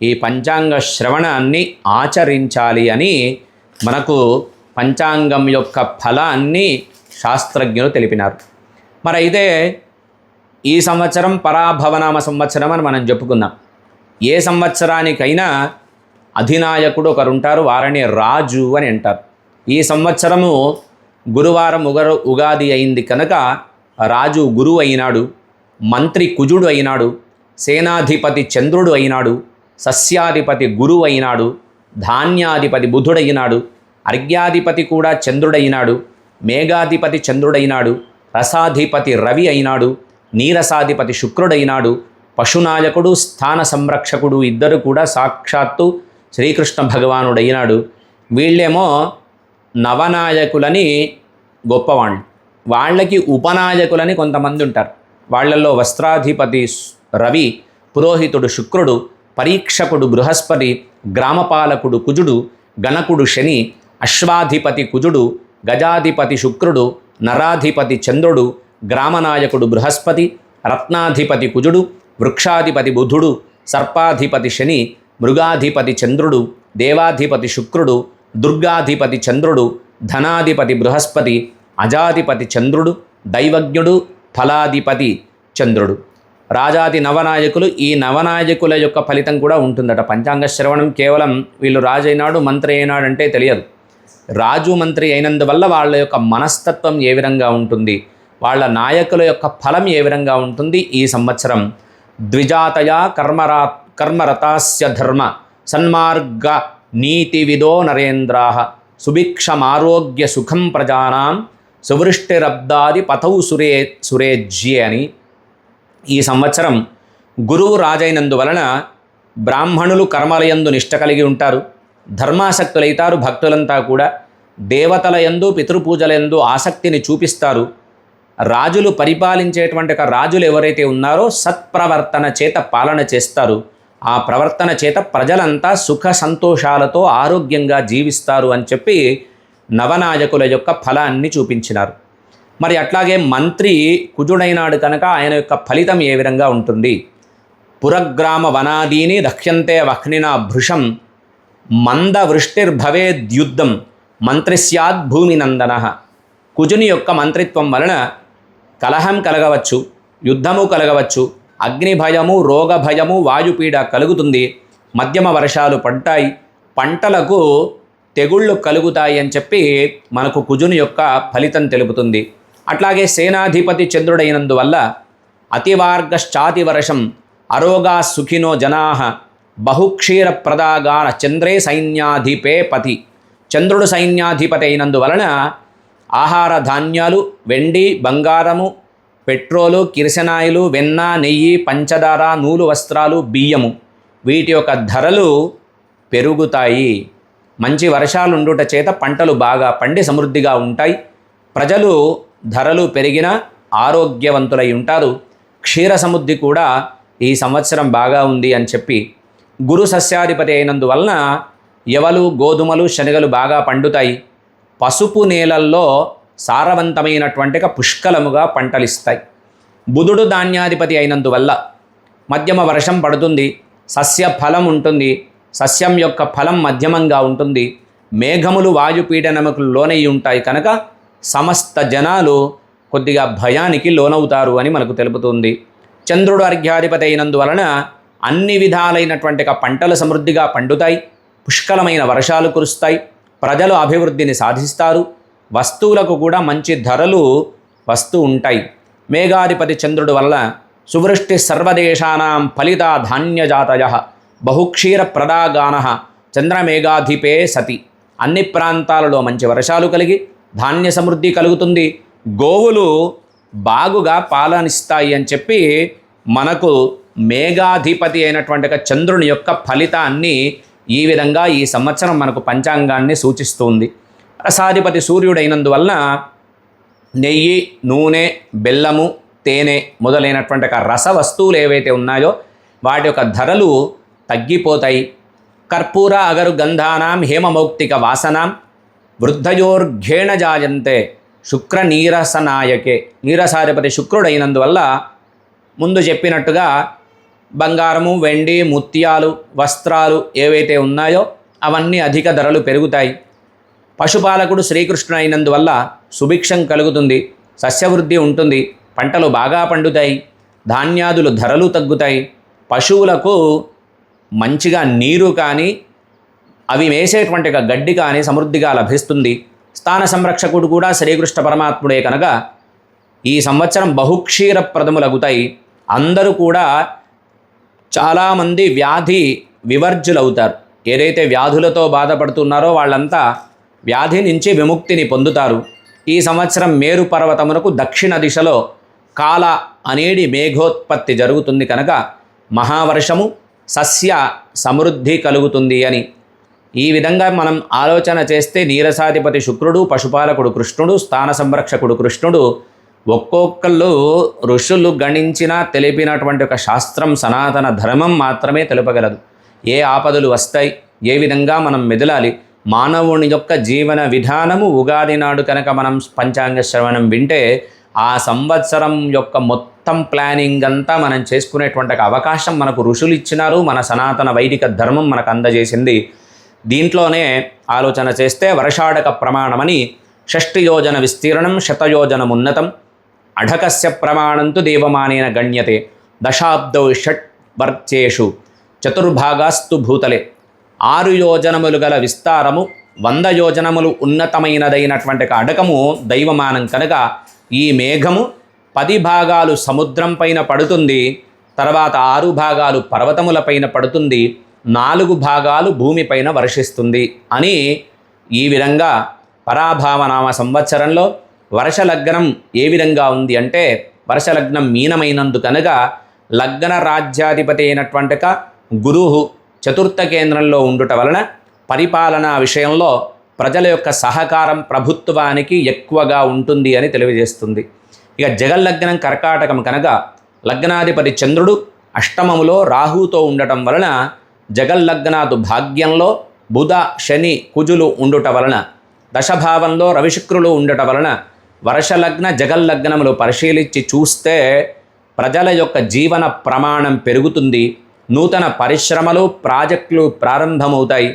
ఈ పంచాంగ శ్రవణాన్ని ఆచరించాలి అని మనకు పంచాంగం యొక్క ఫలాన్ని శాస్త్రజ్ఞులు తెలిపినారు. మరి అయితే ఈ సంవత్సరం పరాభవనామ సంవత్సరం అని మనం చెప్పుకుందాం. ఏ సంవత్సరానికైనా అధినాయకుడు ఒకరుంటారు, వారిని రాజు అని అంటారు. ఈ సంవత్సరము గురువారం ఉగాది అయింది కనుక రాజు గురువు అయినాడు, మంత్రి కుజుడు అయినాడు, సేనాధిపతి చంద్రుడు అయినాడు, సస్యాధిపతి గురువు అయినాడు, ధాన్యాధిపతి బుధుడైనాడు, అర్ఘ్యాధిపతి కూడా చంద్రుడైనాడు, మేఘాధిపతి చంద్రుడైనాడు, రసాధిపతి రవి అయినాడు, నీరసాధిపతి శుక్రుడైనాడు, పశునాయకుడు స్థాన సంరక్షకుడు ఇద్దరు కూడా సాక్షాత్తు శ్రీకృష్ణ భగవానుడైనాడు. వీళ్ళేమో నవనాయకులని గొప్పవాళ్ళు. వాళ్ళకి ఉపనాయకులని కొంతమంది ఉంటారు. వాళ్ళల్లో వస్త్రాధిపతి రవి, పురోహితుడు శుక్రుడు, పరీక్షకుడు బృహస్పతి, గ్రామపాలకుడు కుజుడు, గణకుడు శని, అశ్వాధిపతి కుజుడు, గజాధిపతి శుక్రుడు, నరాధిపతి చంద్రుడు, గ్రామనాయకుడు బృహస్పతి, రత్నాధిపతి కుజుడు, వృక్షాధిపతి బుధుడు, సర్పాధిపతి శని, మృగాధిపతి చంద్రుడు, దేవాధిపతి శుక్రుడు, దుర్గాధిపతి చంద్రుడు, ధనాధిపతి బృహస్పతి, అజాధిపతి చంద్రుడు, దైవజ్ఞుడు, ఫలాధిపతి చంద్రుడు. రాజాది నవనాయకులు. ఈ నవనాయకుల యొక్క ఫలితం కూడా ఉంటుందట. పంచాంగ శ్రవణం కేవలం వీళ్ళు రాజు అయినాడు మంత్రి అయినాడు అంటే తెలియదు. రాజు మంత్రి అయినందువల్ల వాళ్ళ యొక్క మనస్తత్వం ఏ విధంగా ఉంటుంది, వాళ్ళ నాయకుల యొక్క ఫలం ఏ విధంగా ఉంటుంది. ఈ సంవత్సరం ద్విజాతయ కర్మరతాస్య ధర్మ సన్మార్గ నీతివిదో నరేంద్రాః సుభిక్షమారోగ్య సుఖం ప్రజానాం సువృష్టిరబ్దాది పథౌ సురేజ్యే అని. ఈ సంవత్సరం గురువు రాజైనందువలన బ్రాహ్మణులు కర్మలయందు నిష్ట కలిగి ఉంటారు, ధర్మాసక్తులైతారు. భక్తులంతా కూడా దేవతల యందు పితృపూజలందు ఆసక్తిని చూపిస్తారు. రాజులు పరిపాలించేటువంటి రాజులు ఎవరైతే ఉన్నారో సత్ప్రవర్తన చేత పాలన చేస్తారు. ఆ ప్రవర్తన చేత ప్రజలంతా సుఖ సంతోషాలతో ఆరోగ్యంగా జీవిస్తారు అని చెప్పి నవనాయకుల యొక్క ఫలాన్ని చూపించినారు. మరి అట్లాగే మంత్రి కుజుడైనాడు కనుక ఆయన యొక్క ఫలితం ఏ విధంగా ఉంటుంది. పురగ్రామ వనాదీని రక్ష్యంతే వహ్నినా భృశం మంద వృష్టిర్భవేద్యుద్ధం మంత్రి స్యాద్ భూమినందన. కుజుని యొక్క మంత్రిత్వం వలన కలహం కలగవచ్చు, యుద్ధము కలగవచ్చు, అగ్ని భయము, రోగ భయము, వాయుపీడ కలుగుతుంది, మధ్యమ వర్షాలు పడతాయి, పంటలకు తెగుళ్ళు కలుగుతాయి అని చెప్పి మనకు కుజుని యొక్క ఫలితం తెలుపుతుంది. అట్లాగే సేనాధిపతి చంద్రుడైనందువల్ల అతివార్గశ్చాతి వర్షం అరోగా సుఖినో జనాః బహుక్షీర ప్రదాగాన చంద్రే సైన్యాధిపే పతి. చంద్రుడు సైన్యాధిపతి అయినందువలన ఆహార ధాన్యాలు, వెండి, బంగారము, పెట్రోలు, కిరసనాయిలు, వెన్న, నెయ్యి, పంచదార, నూలు వస్త్రాలు, బియ్యము వీటి యొక్క ధరలు పెరుగుతాయి. మంచి వర్షాలు ఉండుట చేత పంటలు బాగా పండి సమృద్ధిగా ఉంటాయి. ప్రజలు ధరలు పెరిగిన ఆరోగ్యవంతులై ఉంటారు. క్షీర సమృద్ధి కూడా ఈ సంవత్సరం బాగా ఉంది అని చెప్పి గురు సస్యాధిపతి అయినందువలన యవలు, గోధుమలు, శనగలు బాగా పండుతాయి. పసుపు నేలల్లో సారవంతమైనటువంటి పుష్కలముగా పంటలిస్తాయి. బుధుడు ధాన్యాధిపతి అయినందువల్ల మధ్యమ వర్షం పడుతుంది, సస్య ఫలం ఉంటుంది, సస్యం యొక్క ఫలం మధ్యమంగా ఉంటుంది. మేఘములు వాయుపీడనముకు లోనై ఉంటాయి కనుక సమస్త జనాలు కొద్దిగా భయానికి లోనవుతారు అని మనకు తెలుపుతుంది. చంద్రుడు అర్ఘ్యాధిపతి అయినందువలన అన్ని విధాలైనటువంటి పంటలు సమృద్ధిగా పండుతాయి, పుష్కలమైన వర్షాలు కురుస్తాయి, ప్రజలు అభివృద్ధిని సాధిస్తారు, వస్తువులకు కూడా మంచి ధరలు వస్తూ ఉంటాయి. మేఘాధిపతి చంద్రుడు వల్ల సువృష్టి సర్వదేశానాం ఫలిత ధాన్యజాతయ బహుక్షీర ప్రదాగాన చంద్రమేఘాధిపే సతి. అన్ని ప్రాంతాలలో మంచి వర్షాలు కలిగి ధాన్య సమృద్ధి కలుగుతుంది, గోవులు బాగుగా పాలనిస్తాయి అని చెప్పి మనకు మేఘాధిపతి అయినటువంటి చంద్రుని యొక్క ఫలితాన్ని ఈ విధంగా ఈ సంవత్సరం మనకు పంచాంగాన్ని సూచిస్తుంది. రసాధిపతి సూర్యుడైనందువలన నెయ్యి, నూనె, బెల్లము, తేనె మొదలైనటువంటి రస వస్తువులు ఏవైతే ఉన్నాయో వాటి యొక్క ధరలు తగ్గిపోతాయి. కర్పూర అగరు గంధానాం హేమమౌక్తిక వాసనాం వృద్ధయోర్ఘేణ జాయంతే శుక్ర నీరసనాయకే. నీరసాధిపతి శుక్రుడైనందువల్ల ముందు చెప్పినట్టుగా బంగారము, వెండి, ముత్యాలు, వస్త్రాలు ఏవైతే ఉన్నాయో అవన్నీ అధిక ధరలు పెరుగుతాయి. పశుపాలకుడు శ్రీకృష్ణుడు అయినందువల్ల సుభిక్షం కలుగుతుంది, సస్యవృద్ధి ఉంటుంది, పంటలు బాగా పండుతాయి, ధాన్యాదులు ధరలు తగ్గుతాయి, పశువులకు మంచిగా నీరు కానీ అవి వేసేటువంటి గడ్డి కానీ సమృద్ధిగా లభిస్తుంది. స్థాన సంరక్షకుడు కూడా శ్రీకృష్ణ పరమాత్ముడే కనుక ఈ సంవత్సరం బహుక్షీర ప్రదములగుతాయి. అందరూ కూడా చాలామంది వ్యాధి వివర్జులవుతారు. ఏదైతే వ్యాధులతో బాధపడుతున్నారో వాళ్ళంతా వ్యాధి నుంచి విముక్తిని పొందుతారు. ఈ సంవత్సరం మేరు పర్వతమునకు దక్షిణ దిశలో కాల అనేది మేఘోత్పత్తి జరుగుతుంది కనుక మహావర్షము, సస్య సమృద్ధి కలుగుతుంది అని. ఈ విధంగా మనం ఆలోచన చేస్తే నీరసాధిపతి శుక్రుడు, పశుపాలకుడు కృష్ణుడు, స్థాన సంరక్షకుడు కృష్ణుడు, ఒక్కొక్కళ్ళు ఋషులు గణించిన తెలిపినటువంటి ఒక శాస్త్రం సనాతన ధర్మం మాత్రమే తెలుపగలదు. ఏ ఆపదలు వస్తాయి, ఏ విధంగా మనం మెదలాలి, మానవుని యొక్క జీవన విధానము ఉగాది నాడు కనుక మనం పంచాంగ శ్రవణం వింటే ఆ సంవత్సరం యొక్క మొత్తం ప్లానింగ్ అంతా మనం చేసుకునేటువంటి అవకాశం మనకు ఋషులు ఇచ్చినారు. మన సనాతన వైదిక ధర్మం మనకు అందజేసింది. దీంట్లోనే ఆలోచన చేస్తే వర్షాఢక ప్రమాణమని 6 యోజన విస్తీర్ణం 100 యోజనమున్నతం అఢకస్య ప్రమాణంతు దేవమానేన గణ్యతే దశాబ్దౌ షట్వర్చేషు చతుర్భాగాస్తు భూతలే. 6 యోజనములు గల విస్తారము 100 యోజనములు ఉన్నతమైనదైనటువంటి అడకము దైవమానం కనుక ఈ మేఘము 10 భాగాలు సముద్రం పైన పడుతుంది, తర్వాత 6 భాగాలు పర్వతములపైన పడుతుంది, 4 భాగాలు భూమిపైన వర్షిస్తుంది అని ఈ విధంగా పరాభావనామ సంవత్సరంలో వర్షలగ్నం ఏ విధంగా ఉంది అంటే వర్షలగ్నం మీనమైనందు కనుక లగ్న రాజ్యాధిపతి అయినటువంటి గురువు చతుర్థ కేంద్రంలో ఉండుట వలన పరిపాలనా విషయంలో ప్రజల యొక్క సహకారం ప్రభుత్వానికి ఎక్కువగా ఉంటుంది అని తెలియజేస్తుంది. ఇక జగల్లగ్నం కర్కాటకం కనుక లగ్నాధిపతి చంద్రుడు అష్టమములో రాహుతో ఉండటం వలన జగల్లగ్నాదు భాగ్యంలో బుధ శని కుజులు ఉండుట వలన దశభావంలో రవిశుక్రులు ఉండట వలన వర్షలగ్న జగల్లగ్నములు పరిశీలించి చూస్తే ప్రజల యొక్క జీవన ప్రమాణం పెరుగుతుంది, నూతన పరిశ్రమలు ప్రాజెక్టులు ప్రారంభమవుతాయి,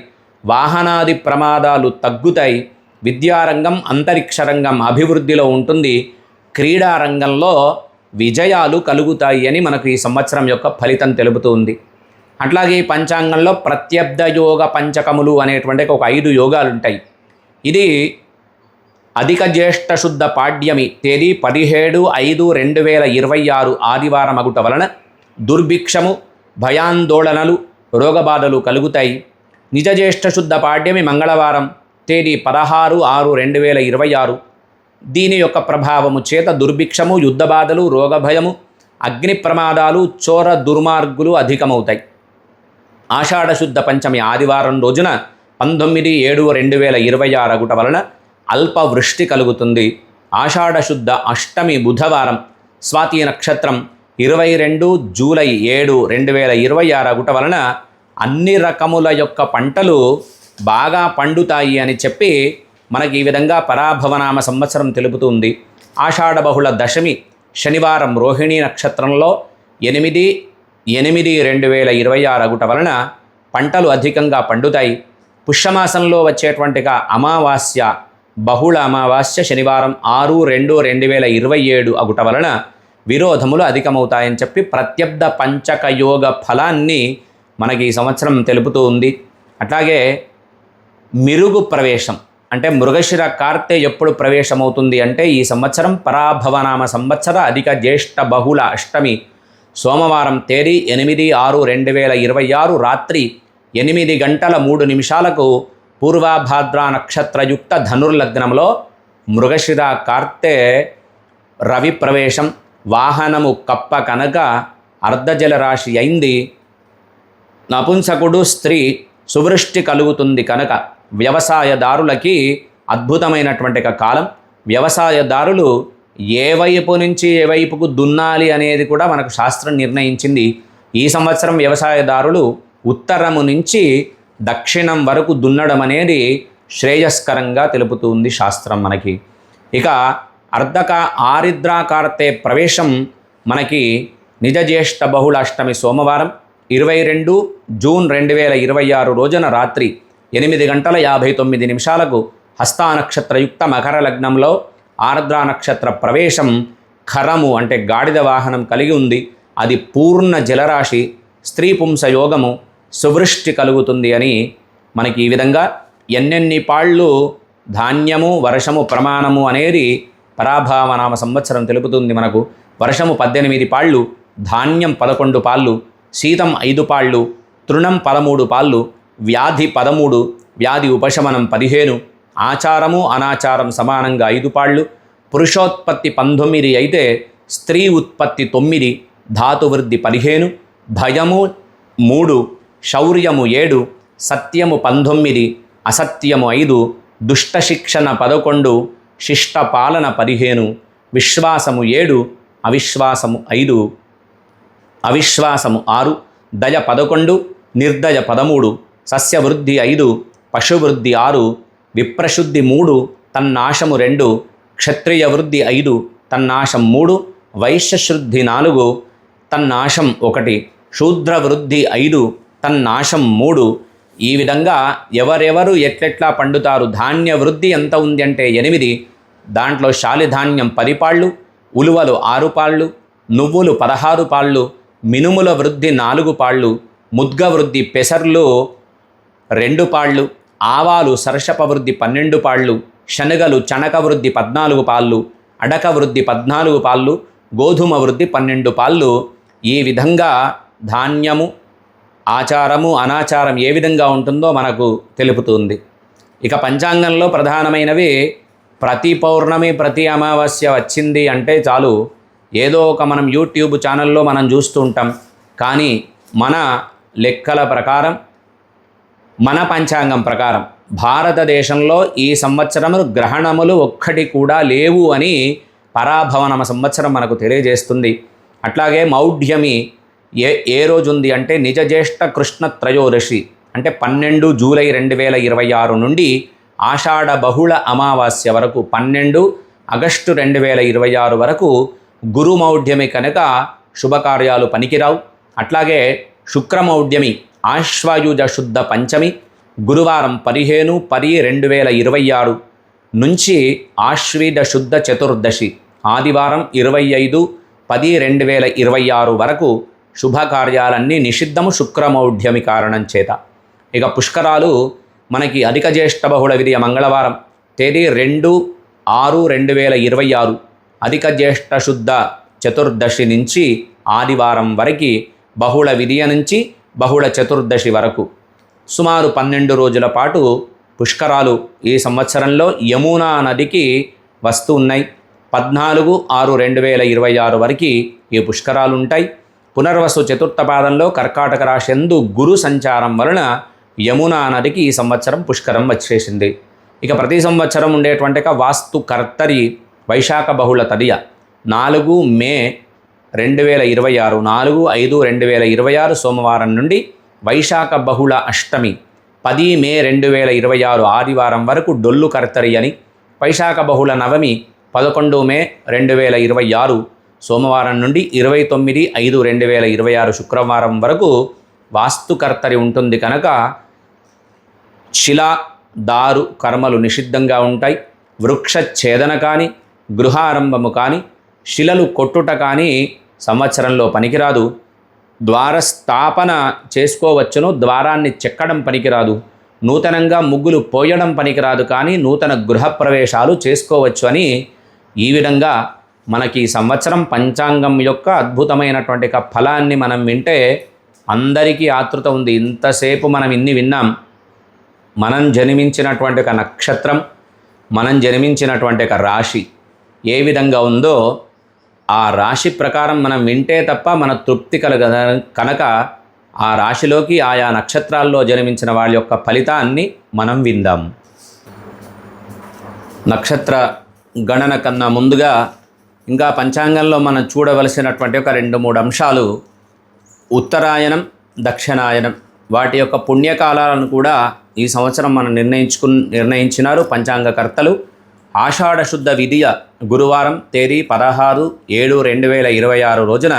వాహనాది ప్రమాదాలు తగ్గుతాయి, విద్యారంగం అంతరిక్ష రంగం అభివృద్ధిలో ఉంటుంది, క్రీడారంగంలో విజయాలు కలుగుతాయి అని మనకు ఈ సంవత్సరం యొక్క ఫలితం తెలుపుతుంది. అట్లాగే ఈ పంచాంగంలో ప్రత్యబ్ద యోగ పంచకములు అనేటువంటి ఒక 5 యోగాలు ఉంటాయి. ఇది అధిక జ్యేష్ఠ శుద్ధ పాడ్యమి తేదీ 17/5/2026 ఆదివారం అగుట వలన దుర్భిక్షము, భయాందోళనలు, రోగబాధలు కలుగుతాయి. నిజ జ్యేష్ఠ శుద్ధ పాడ్యమి మంగళవారం తేదీ 16/6/2026. దీని యొక్క ప్రభావము చేత దుర్భిక్షము, యుద్ధబాధలు, రోగభయము, అగ్ని ప్రమాదాలు, చోర దుర్మార్గులు అధికమవుతాయి. ఆషాఢశుద్ధ పంచమి ఆదివారం రోజున 19/7/2026 అగుట వలన అల్ప వృష్టి కలుగుతుంది. ఆషాఢశుద్ధ అష్టమి బుధవారం స్వాతి నక్షత్రం 22 జూలై 7, 2026 అగుట వలన అన్ని రకముల యొక్క పంటలు బాగా పండుతాయి అని చెప్పి మనకి ఈ విధంగా పరాభవనామ సంవత్సరం తెలుపుతుంది. ఆషాఢ బహుళ దశమి శనివారం రోహిణీ నక్షత్రంలో 8/8/2026 అగుట వలన పంటలు అధికంగా పండుతాయి. పుష్యమాసంలో వచ్చేటువంటి అమావాస్య బహుళ అమావాస్య శనివారం 6/2/2027 అగుట వలన విరోధములు అధికమవుతాయని చెప్పి ప్రత్యబ్ద పంచకయోగ ఫలాన్ని మనకి ఈ సంవత్సరం తెలుపుతూ ఉంది. అట్లాగే మిరుగు ప్రవేశం అంటే మృగశిర కార్తె ఎప్పుడు ప్రవేశమవుతుంది అంటే ఈ సంవత్సరం పరాభవనామ సంవత్సర అధిక జ్యేష్ఠ బహుళ అష్టమి సోమవారం తేదీ 8/6/2026 రాత్రి 8 గంటల 3 నిమిషాలకు పూర్వభాద్రా నక్షత్రయుక్త ధనుర్లగ్నంలో మృగశిర కార్తె రవి ప్రవేశం. వాహనము కప్ప కనుక అర్ధజలరాశి అయింది. నపుంసకుడు స్త్రీ సువృష్టి కలుగుతుంది కనుక వ్యవసాయదారులకి అద్భుతమైనటువంటి కాలం. వ్యవసాయదారులు ఏ వైపు నుంచి ఏ వైపుకు దున్నాలి అనేది కూడా మనకు శాస్త్రం నిర్ణయించింది. ఈ సంవత్సరం వ్యవసాయదారులు ఉత్తరము నుంచి దక్షిణం వరకు దున్నడం అనేది శ్రేయస్కరంగా తెలుపుతుంది శాస్త్రం మనకి. ఇక ఆరిద్రాకార్తె ప్రవేశం మనకి నిజ జ్యేష్ఠ బహుళాష్టమి సోమవారం 22 జూన్ 2026 రోజున రాత్రి 8 గంటల 59 నిమిషాలకు హస్తా నక్షత్రయుక్త మకర లగ్నంలో ఆర్ద్రా నక్షత్ర ప్రవేశం. ఖరము అంటే గాడిద వాహనం కలిగి ఉంది. అది పూర్ణ జలరాశి, స్త్రీ పుంస యోగము, సువృష్టి కలుగుతుంది అని మనకి ఈ విధంగా ఎన్నెన్ని పాళ్ళు ధాన్యము వర్షము ప్రమాణము అనేది పరాభావనామ సంవత్సరం తెలుపుతుంది. మనకు వర్షము 18 పాళ్ళు, ధాన్యం 11 పాళ్ళు, శీతం 5 పాళ్ళు, తృణం 13 పాళ్ళు, వ్యాధి 13, వ్యాధి ఉపశమనం 15, ఆచారము అనాచారం సమానంగా 5 పాళ్ళు, పురుషోత్పత్తి 19 అయితే స్త్రీ ఉత్పత్తి 9, ధాతువృద్ధి 15, భయము 3, శౌర్యము 7, సత్యము 19, అసత్యము 5, దుష్ట శిక్షణ 11, శిష్ట పాలన 15, విశ్వాసము 7, అవిశ్వాసము 5, అవిశ్వాసము 6, దయ 11, నిర్దయ 13, సస్యవృద్ధి 5, పశువృద్ధి 6, విప్రశుద్ధి 3, తన్నాశము 2, క్షత్రియ వృద్ధి 5, తన్నాశం 3, వైశ్యశుద్ధి 4, తన్నాశం 1, శూద్ర వృద్ధి 5, తన్నాశం 3. ఈ విధంగా ఎవరెవరు ఎట్లెట్లా పండుతారు. ధాన్య వృద్ధి ఎంత ఉంది అంటే 8, దాంట్లో శాలిధాన్యం 10 పాళ్ళు, ఉలువలు 6 పాళ్ళు, నువ్వులు 16 పాళ్ళు, మినుముల వృద్ధి 4 పాళ్ళు, ముద్గ వృద్ధి పెసర్లు 2 పాళ్ళు, ఆవాలు సర్షప వృద్ధి 12 పాళ్ళు, శనగలు చణక వృద్ధి 14 పాళ్ళు, అడక వృద్ధి 14 పాళ్ళు, గోధుమ వృద్ధి 12 పాళ్ళు. ఈ విధంగా ధాన్యము ఆచారము అనాచారం ఏ విధంగా ఉంటుందో మనకు తెలుపుతుంది. ఇక పంచాంగంలో ప్రధానమైనవి ప్రతి పౌర్ణమి ప్రతి అమావాస్య వచ్చింది అంటే చాలు ఏదో ఒక మనం యూట్యూబ్ ఛానల్లో మనం చూస్తూ ఉంటాం. కానీ మన లెక్కల ప్రకారం మన పంచాంగం ప్రకారం భారతదేశంలో ఈ సంవత్సరము గ్రహణములు ఒక్కటి కూడా లేవు అని పరాభవనమ సంవత్సరం మనకు తెలియజేస్తుంది. అట్లాగే మౌఢ్యమి ఏ రోజు ఉంది అంటే నిజ జ్యేష్ఠ కృష్ణ త్రయోదశి అంటే 12 జూలై 2026 నుండి ఆషాఢ బహుళ అమావాస్య వరకు 12 ఆగస్టు 2026 వరకు గురుమౌఢ్యమి కనుక శుభకార్యాలు పనికిరావు. అట్లాగే శుక్రమౌఢ్యమి ఆశ్వయుజ శుద్ధ పంచమి గురువారం 15/10/2026 నుంచి ఆశ్వీజ శుద్ధ చతుర్దశి ఆదివారం 25/10/2026 వరకు శుభకార్యాలన్నీ నిషిద్ధము శుక్రమౌఢ్యమి కారణం చేత. ఇక పుష్కరాలు మనకి అధిక జ్యేష్ఠ బహుళ విధియ మంగళవారం తేదీ 2/6/2026 అధిక జ్యేష్ఠ శుద్ధ చతుర్దశి నుంచి ఆదివారం వరకు బహుళ విధియ నుంచి బహుళ చతుర్దశి వరకు సుమారు 12 రోజుల పాటు పుష్కరాలు ఈ సంవత్సరంలో యమునా నదికి వస్తూ ఉన్నాయి. 14/6/2026 వరకు ఈ పుష్కరాలు ఉంటాయి. పునర్వసు చతుర్థ పాదంలో కర్కాటక రాశి యందు గురు సంచారం వలన యమునా నదికి ఈ సంవత్సరం పుష్కరం వచ్చేసింది. ఇక ప్రతి సంవత్సరం ఉండేటువంటి వాస్తు కర్తరి వైశాఖ బహుళ తదియ 4 మే 2026 4/5/2026 సోమవారం నుండి వైశాఖ బహుళ అష్టమి 10 మే 2026 ఆదివారం వరకు డొల్లు కర్తరి అని, వైశాఖ బహుళ నవమి 11 మే 2026 సోమవారం నుండి 29/5/2026 శుక్రవారం వరకు వాస్తుకర్తరి ఉంటుంది కనుక శిలా దారు కర్మలు నిషిద్ధంగా ఉంటాయి. వృక్ష ఛేదన కానీ గృహారంభము కానీ శిలలు కొట్టుట కానీ సంవత్సరంలో పనికిరాదు. ద్వారస్థాపన చేసుకోవచ్చును, ద్వారాన్ని చెక్కడం పనికిరాదు. నూతనంగా ముగ్గులు పోయడం పనికిరాదు, కానీ నూతన గృహప్రవేశాలు చేసుకోవచ్చు అని ఈ విధంగా మనకి ఈ సంవత్సరం పంచాంగం యొక్క అద్భుతమైనటువంటి ఫలాన్ని మనం వింటే అందరికీ ఆతృత ఉంది. ఇంతసేపు మనం ఇన్ని విన్నాం. మనం జన్మించినటువంటి ఒక నక్షత్రం, మనం జన్మించినటువంటి ఒక రాశి ఏ విధంగా ఉందో ఆ రాశి ప్రకారం మనం వింటే తప్ప మన తృప్తి కనుక ఆ రాశిలోకి ఆయా నక్షత్రాల్లో జన్మించిన వాళ్ళ యొక్క ఫలితాన్ని మనం విందాం. నక్షత్ర గణన కన్నా ముందుగా ఇంకా పంచాంగంలో మనం చూడవలసినటువంటి ఒక 2-3 అంశాలు ఉత్తరాయణం దక్షిణాయనం వాటి యొక్క పుణ్యకాలాలను కూడా ఈ సంవత్సరం మనం నిర్ణయించినారు పంచాంగకర్తలు. ఆషాఢ శుద్ధ విధియ గురువారం తేదీ 16/7/2026 రోజున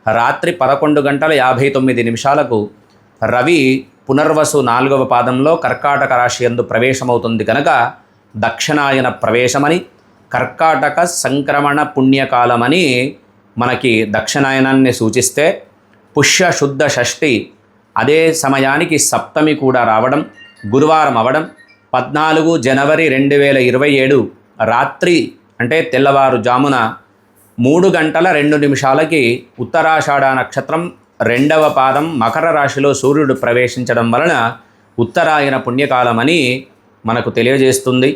రాత్రి 11:59 రవి పునర్వసు 4వ పాదంలో కర్కాటక రాశి యందు ప్రవేశమవుతుంది కనుక దక్షిణాయన ప్రవేశమని, కర్కాటక సంక్రమణ పుణ్యకాలమని మనకి దక్షిణాయనాన్ని సూచిస్తే, పుష్య శుద్ధ షష్ఠి అదే సమయానికి సప్తమి కూడా రావడం గురువారం అవడం 14 జనవరి 2027 రాత్రి అంటే తెల్లవారుజామున 3:02 ఉత్తరాషాఢ నక్షత్రం 2వ పాదం మకర రాశిలో సూర్యుడు ప్రవేశించడం వలన ఉత్తరాయణ పుణ్యకాలమని మనకు తెలియజేస్తుంది.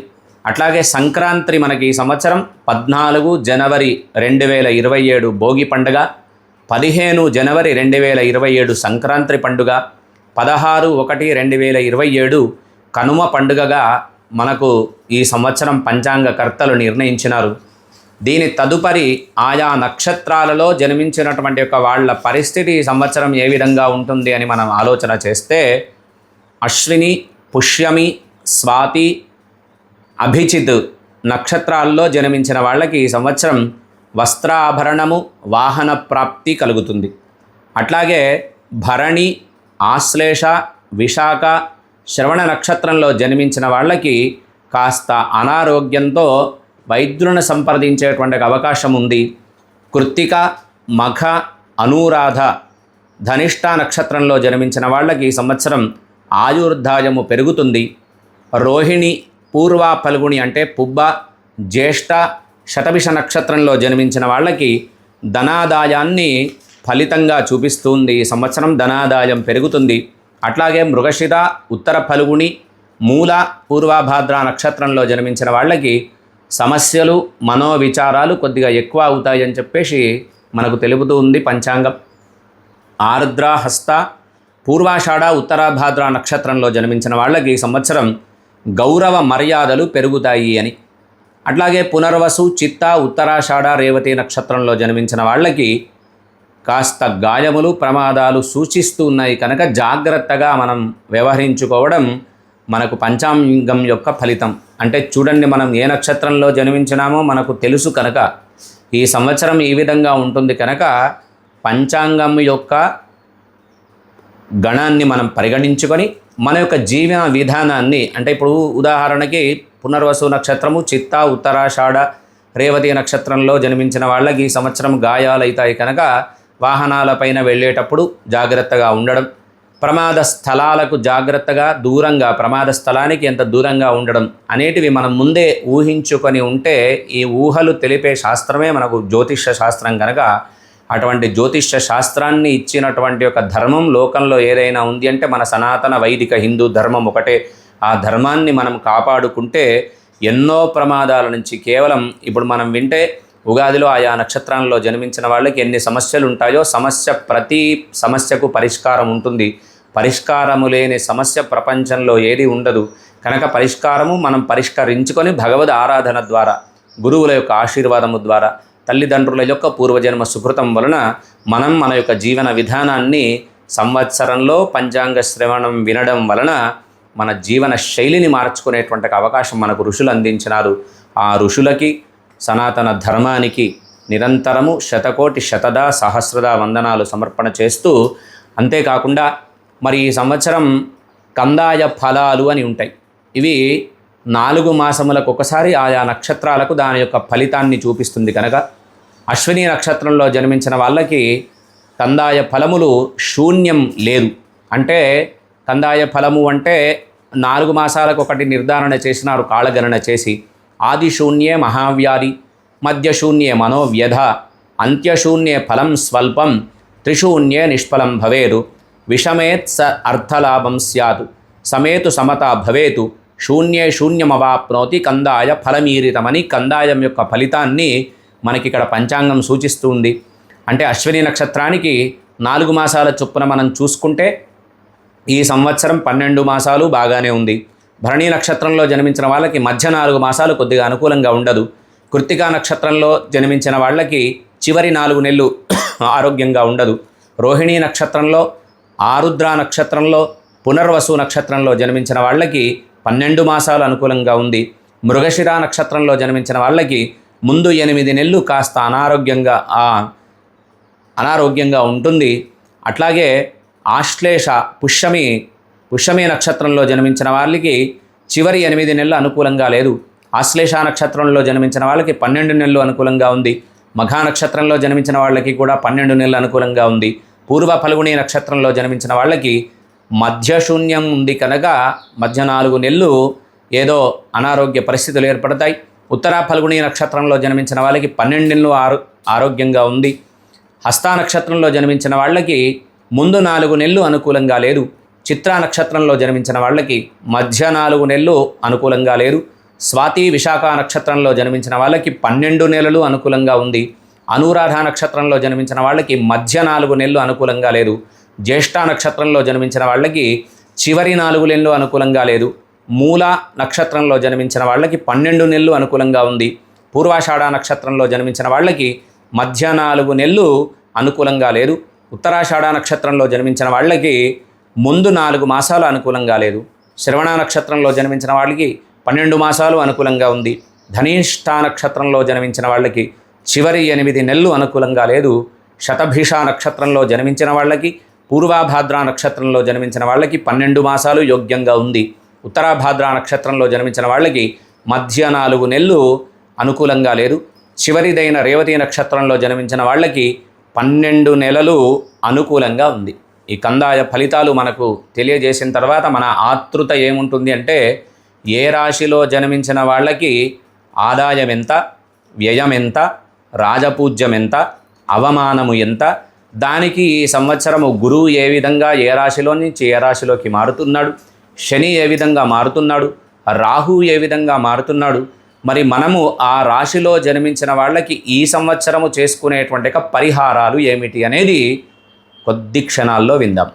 అట్లాగే సంక్రాంతి మనకి ఈ సంవత్సరం 14 జనవరి 2027 భోగి పండుగ, 15 జనవరి 2027 సంక్రాంతి పండుగ, 16/1/2027 కనుమ పండుగగా మనకు ఈ సంవత్సరం పంచాంగకర్తలు నిర్ణయించినారు. దీని తదుపరి ఆయా నక్షత్రాలలో జన్మించినటువంటి యొక్క వాళ్ళ పరిస్థితి ఈ సంవత్సరం ఏ విధంగా ఉంటుంది అని మనం ఆలోచన చేస్తే, అశ్విని, పుష్యమి, స్వాతి, అభిజిత్ నక్షత్రాల్లో జన్మించిన వాళ్ళకి ఈ సంవత్సరం వస్త్రాభరణము, వాహన ప్రాప్తి కలుగుతుంది. అట్లాగే భరణి, ఆశ్లేష, విశాఖ, శ్రవణ నక్షత్రంలో జన్మించిన వాళ్ళకి కాస్త అనారోగ్యంతో వైద్యులను సంప్రదించేటువంటి అవకాశం ఉంది. కృత్తిక, మఖ, అనురాధ, ధనిష్ట నక్షత్రంలో జన్మించిన వాళ్ళకి ఈ సంవత్సరం ఆయుర్దాయము పెరుగుతుంది. రోహిణి, పూర్వ ఫల్గుణి అంటే పుబ్బ, జ్యేష్ఠ, శతభిష నక్షత్రంలో జన్మించిన వాళ్ళకి ధనాదాయాన్ని ఫలితంగా చూపిస్తుంది. ఈ సంవత్సరం ధనాదాయం పెరుగుతుంది. అట్లాగే మృగశిర, ఉత్తర ఫల్గుణి, మూల, పూర్వభాద్ర నక్షత్రంలో జన్మించిన వాళ్ళకి సమస్యలు, మనోవిచారాలు కొద్దిగా ఎక్కువ అవుతాయని చెప్పేసి మనకు తెలుపుతూ ఉంది పంచాంగం. ఆర్ద్ర, హస్త, పూర్వాషాఢ, ఉత్తరాభాద్ర నక్షత్రంలో జన్మించిన వాళ్ళకి ఈ సంవత్సరం గౌరవ మర్యాదలు పెరుగుతాయి అని. అట్లాగే పునర్వసు, చిత్త, ఉత్తరాషాఢ, రేవతి నక్షత్రంలో జన్మించిన వాళ్ళకి కాస్త గాయములు, ప్రమాదాలు సూచిస్తూ ఉన్నాయి కనుక జాగ్రత్తగా మనం వ్యవహరించుకోవడం మనకు పంచాంగం యొక్క ఫలితం. అంటే చూడండి, మనం ఏ నక్షత్రంలో జన్మించినామో మనకు తెలుసు కనుక ఈ సంవత్సరం ఈ విధంగా ఉంటుంది కనుక పంచాంగం యొక్క గణాన్ని మనం పరిగణించుకొని మన యొక్క జీవన విధానాన్ని, అంటే ఇప్పుడు ఉదాహరణకి పునర్వసు నక్షత్రము, చిత్త, ఉత్తరాషాఢ, రేవతి నక్షత్రంలో జన్మించిన వాళ్ళకి ఈ సంవత్సరం గాయాలు అవుతాయి కనుక వాహనాలపైన వెళ్ళేటప్పుడు జాగ్రత్తగా ఉండడం, ప్రమాద స్థలాలకు జాగ్రత్తగా దూరంగా, ప్రమాద స్థలానికి ఎంత దూరంగా ఉండడం అనేటివి మనం ముందే ఊహించుకొని ఉంటే, ఈ ఊహలు తెలిపే శాస్త్రమే మనకు జ్యోతిష్య శాస్త్రం కనుక అటువంటి జ్యోతిష్య శాస్త్రాన్ని ఇచ్చినటువంటి ఒక ధర్మం లోకంలో ఏదైనా ఉంది అంటే మన సనాతన వైదిక హిందూ ధర్మం ఒకటే. ఆ ధర్మాన్ని మనం కాపాడుకుంటే ఎన్నో ప్రమాదాల నుంచి, కేవలం ఇప్పుడు మనం వింటే ఉగాదిలో ఆయా నక్షత్రాల్లో జన్మించిన వాళ్ళకి ఎన్ని సమస్యలు ఉంటాయో ప్రతి సమస్యకు పరిష్కారం ఉంటుంది. పరిష్కారము లేని సమస్య ప్రపంచంలో ఏది ఉండదు కనుక పరిష్కారము మనం పరిష్కరించుకొని భగవద్ ఆరాధన ద్వారా, గురువుల యొక్క ఆశీర్వాదము ద్వారా, తల్లిదండ్రుల యొక్క పూర్వజన్మ సుకృతం వలన మనం మన యొక్క జీవన విధానాన్ని సంవత్సరంలో పంచాంగ శ్రవణం వినడం వలన మన జీవన శైలిని మార్చుకునేటువంటి అవకాశం మనకు ఋషులు అందించినారు. ఆ ఋషులకి, సనాతన ధర్మానికి నిరంతరము శతకోటి శతదా సహస్రదా వందనాలు సమర్పణ చేస్తూ, అంతేకాకుండా మరి ఈ సంవత్సరం కందాయ ఫలాలు అని ఉంటాయి. ఇవి 4 మాసములకు ఒకసారి ఆయా నక్షత్రాలకు దాని యొక్క ఫలితాన్ని చూపిస్తుంది కనుక అశ్విని నక్షత్రంలో జన్మించిన వాళ్ళకి కందాయ ఫలములు శూన్యం లేదు. అంటే కందాయ ఫలము అంటే 4 మాసాలకు ఒకటి నిర్ధారణ చేసినారు కాళగణన చేసి. ఆదిశూన్యే మహావ్యాధి, మధ్యశూన్యే మనోవ్యధ, అంత్యశూన్యే ఫలం స్వల్పం, త్రిశూన్యే నిష్ఫలం భవేదు, విషమేత్ స అర్థలాభం స్యాత్, సమేతు సమత భవేతు, శూన్యే శూన్యమవాప్నోతి కందాయ ఫలమీరితమని కందాయం యొక్క ఫలితాన్ని మనకిక్కడ పంచాంగం సూచిస్తుంది. అంటే అశ్విని నక్షత్రానికి 4 మాసాల చొప్పున మనం చూసుకుంటే ఈ సంవత్సరం 12 మాసాలు బాగానే ఉంది. భరణి నక్షత్రంలో జన్మించిన వాళ్ళకి మధ్య 4 మాసాలు కొద్దిగా అనుకూలంగా ఉండదు. కృత్తికా నక్షత్రంలో జన్మించిన వాళ్ళకి చివరి 4 నెలలు ఆరోగ్యంగా ఉండదు. రోహిణీ నక్షత్రంలో, ఆరుద్ర నక్షత్రంలో, పునర్వసు నక్షత్రంలో జన్మించిన వాళ్ళకి 12 మాసాలు అనుకూలంగా ఉంది. మృగశిర నక్షత్రంలో జన్మించిన వాళ్ళకి ముందు 8 నెలలు కాస్త అనారోగ్యంగా ఉంటుంది. అట్లాగే ఆశ్లేష, పుష్యమి నక్షత్రంలో జన్మించిన వాళ్ళకి చివరి 8 నెలలు అనుకూలంగా లేదు. ఆశ్లేష నక్షత్రంలో జన్మించిన వాళ్ళకి 12 నెలలు అనుకూలంగా ఉంది. మఘా నక్షత్రంలో జన్మించిన వాళ్ళకి కూడా 12 నెలలు అనుకూలంగా ఉంది. పూర్వ ఫల్గుణి నక్షత్రంలో జన్మించిన వాళ్ళకి మధ్యశూన్యం ఉంది కనుక మధ్య 4 నెలలు ఏదో అనారోగ్య పరిస్థితులు ఏర్పడతాయి. ఉత్తర ఫల్గుణి నక్షత్రంలో జన్మించిన వాళ్ళకి 12 నెలలు ఆరోగ్యంగా ఉంది. హస్తా నక్షత్రంలో జన్మించిన వాళ్ళకి ముందు 4 నెలలు అనుకూలంగా లేదు. చిత్రా నక్షత్రంలో జన్మించిన వాళ్ళకి మధ్య 4 నెలలు అనుకూలంగా లేదు. స్వాతి, విశాఖ నక్షత్రంలో జన్మించిన వాళ్ళకి 12 నెలలు అనుకూలంగా ఉంది. అనురాధ నక్షత్రంలో జన్మించిన వాళ్ళకి మధ్య 4 నెలలు అనుకూలంగా లేదు. జ్యేష్ఠ నక్షత్రంలో జన్మించిన వాళ్ళకి చివరి 4 నెలలు అనుకూలంగా లేదు. మూల నక్షత్రంలో జన్మించిన వాళ్ళకి 12 నెలలు అనుకూలంగా ఉంది. పూర్వాషాఢ నక్షత్రంలో జన్మించిన వాళ్ళకి మధ్య 4 నెలలు అనుకూలంగా లేదు. ఉత్తరాషాఢ నక్షత్రంలో జన్మించిన వాళ్ళకి ముందు 4 మాసాలు అనుకూలంగా లేదు. శ్రవణ నక్షత్రంలో జన్మించిన వాళ్ళకి 12 మాసాలు అనుకూలంగా ఉంది. ధనిష్ఠ నక్షత్రంలో జన్మించిన వాళ్ళకి చివరి 8 నెలలు అనుకూలంగా లేదు. శతభిష నక్షత్రంలో జన్మించిన వాళ్ళకి పూర్వాభాద్ర నక్షత్రంలో జన్మించిన వాళ్ళకి 12 మాసాలు యోగ్యంగా ఉంది. ఉత్తరాభాద్ర నక్షత్రంలో జన్మించిన వాళ్ళకి మధ్య 4 నెలలు అనుకూలంగా లేదు. చివరిదైన రేవతి నక్షత్రంలో జన్మించిన వాళ్ళకి 12 నెలలు అనుకూలంగా ఉంది. ఈ కందాయ ఫలితాలు మనకు తెలియజేసిన తర్వాత మన ఆతృత ఏముంటుంది అంటే, ఏ రాశిలో జన్మించిన వాళ్ళకి ఆదాయం ఎంత, వ్యయం ఎంత, రాజపూజ్యం ఎంత, అవమానము ఎంత, దానికి ఈ సంవత్సరము గురువు ఏ విధంగా ఏ రాశిలో నుంచి ఏ రాశిలోకి మారుతున్నాడు, శని ఏ విధంగా మారుతున్నాడు, రాహు ఏ విధంగా మారుతున్నాడు, మరి మనము ఆ రాశిలో జన్మించిన వాళ్ళకి ఈ సంవత్సరము చేసుకునేటువంటి పరిహారాలు ఏమిటి అనేది కొద్ది క్షణాల్లో విందాం.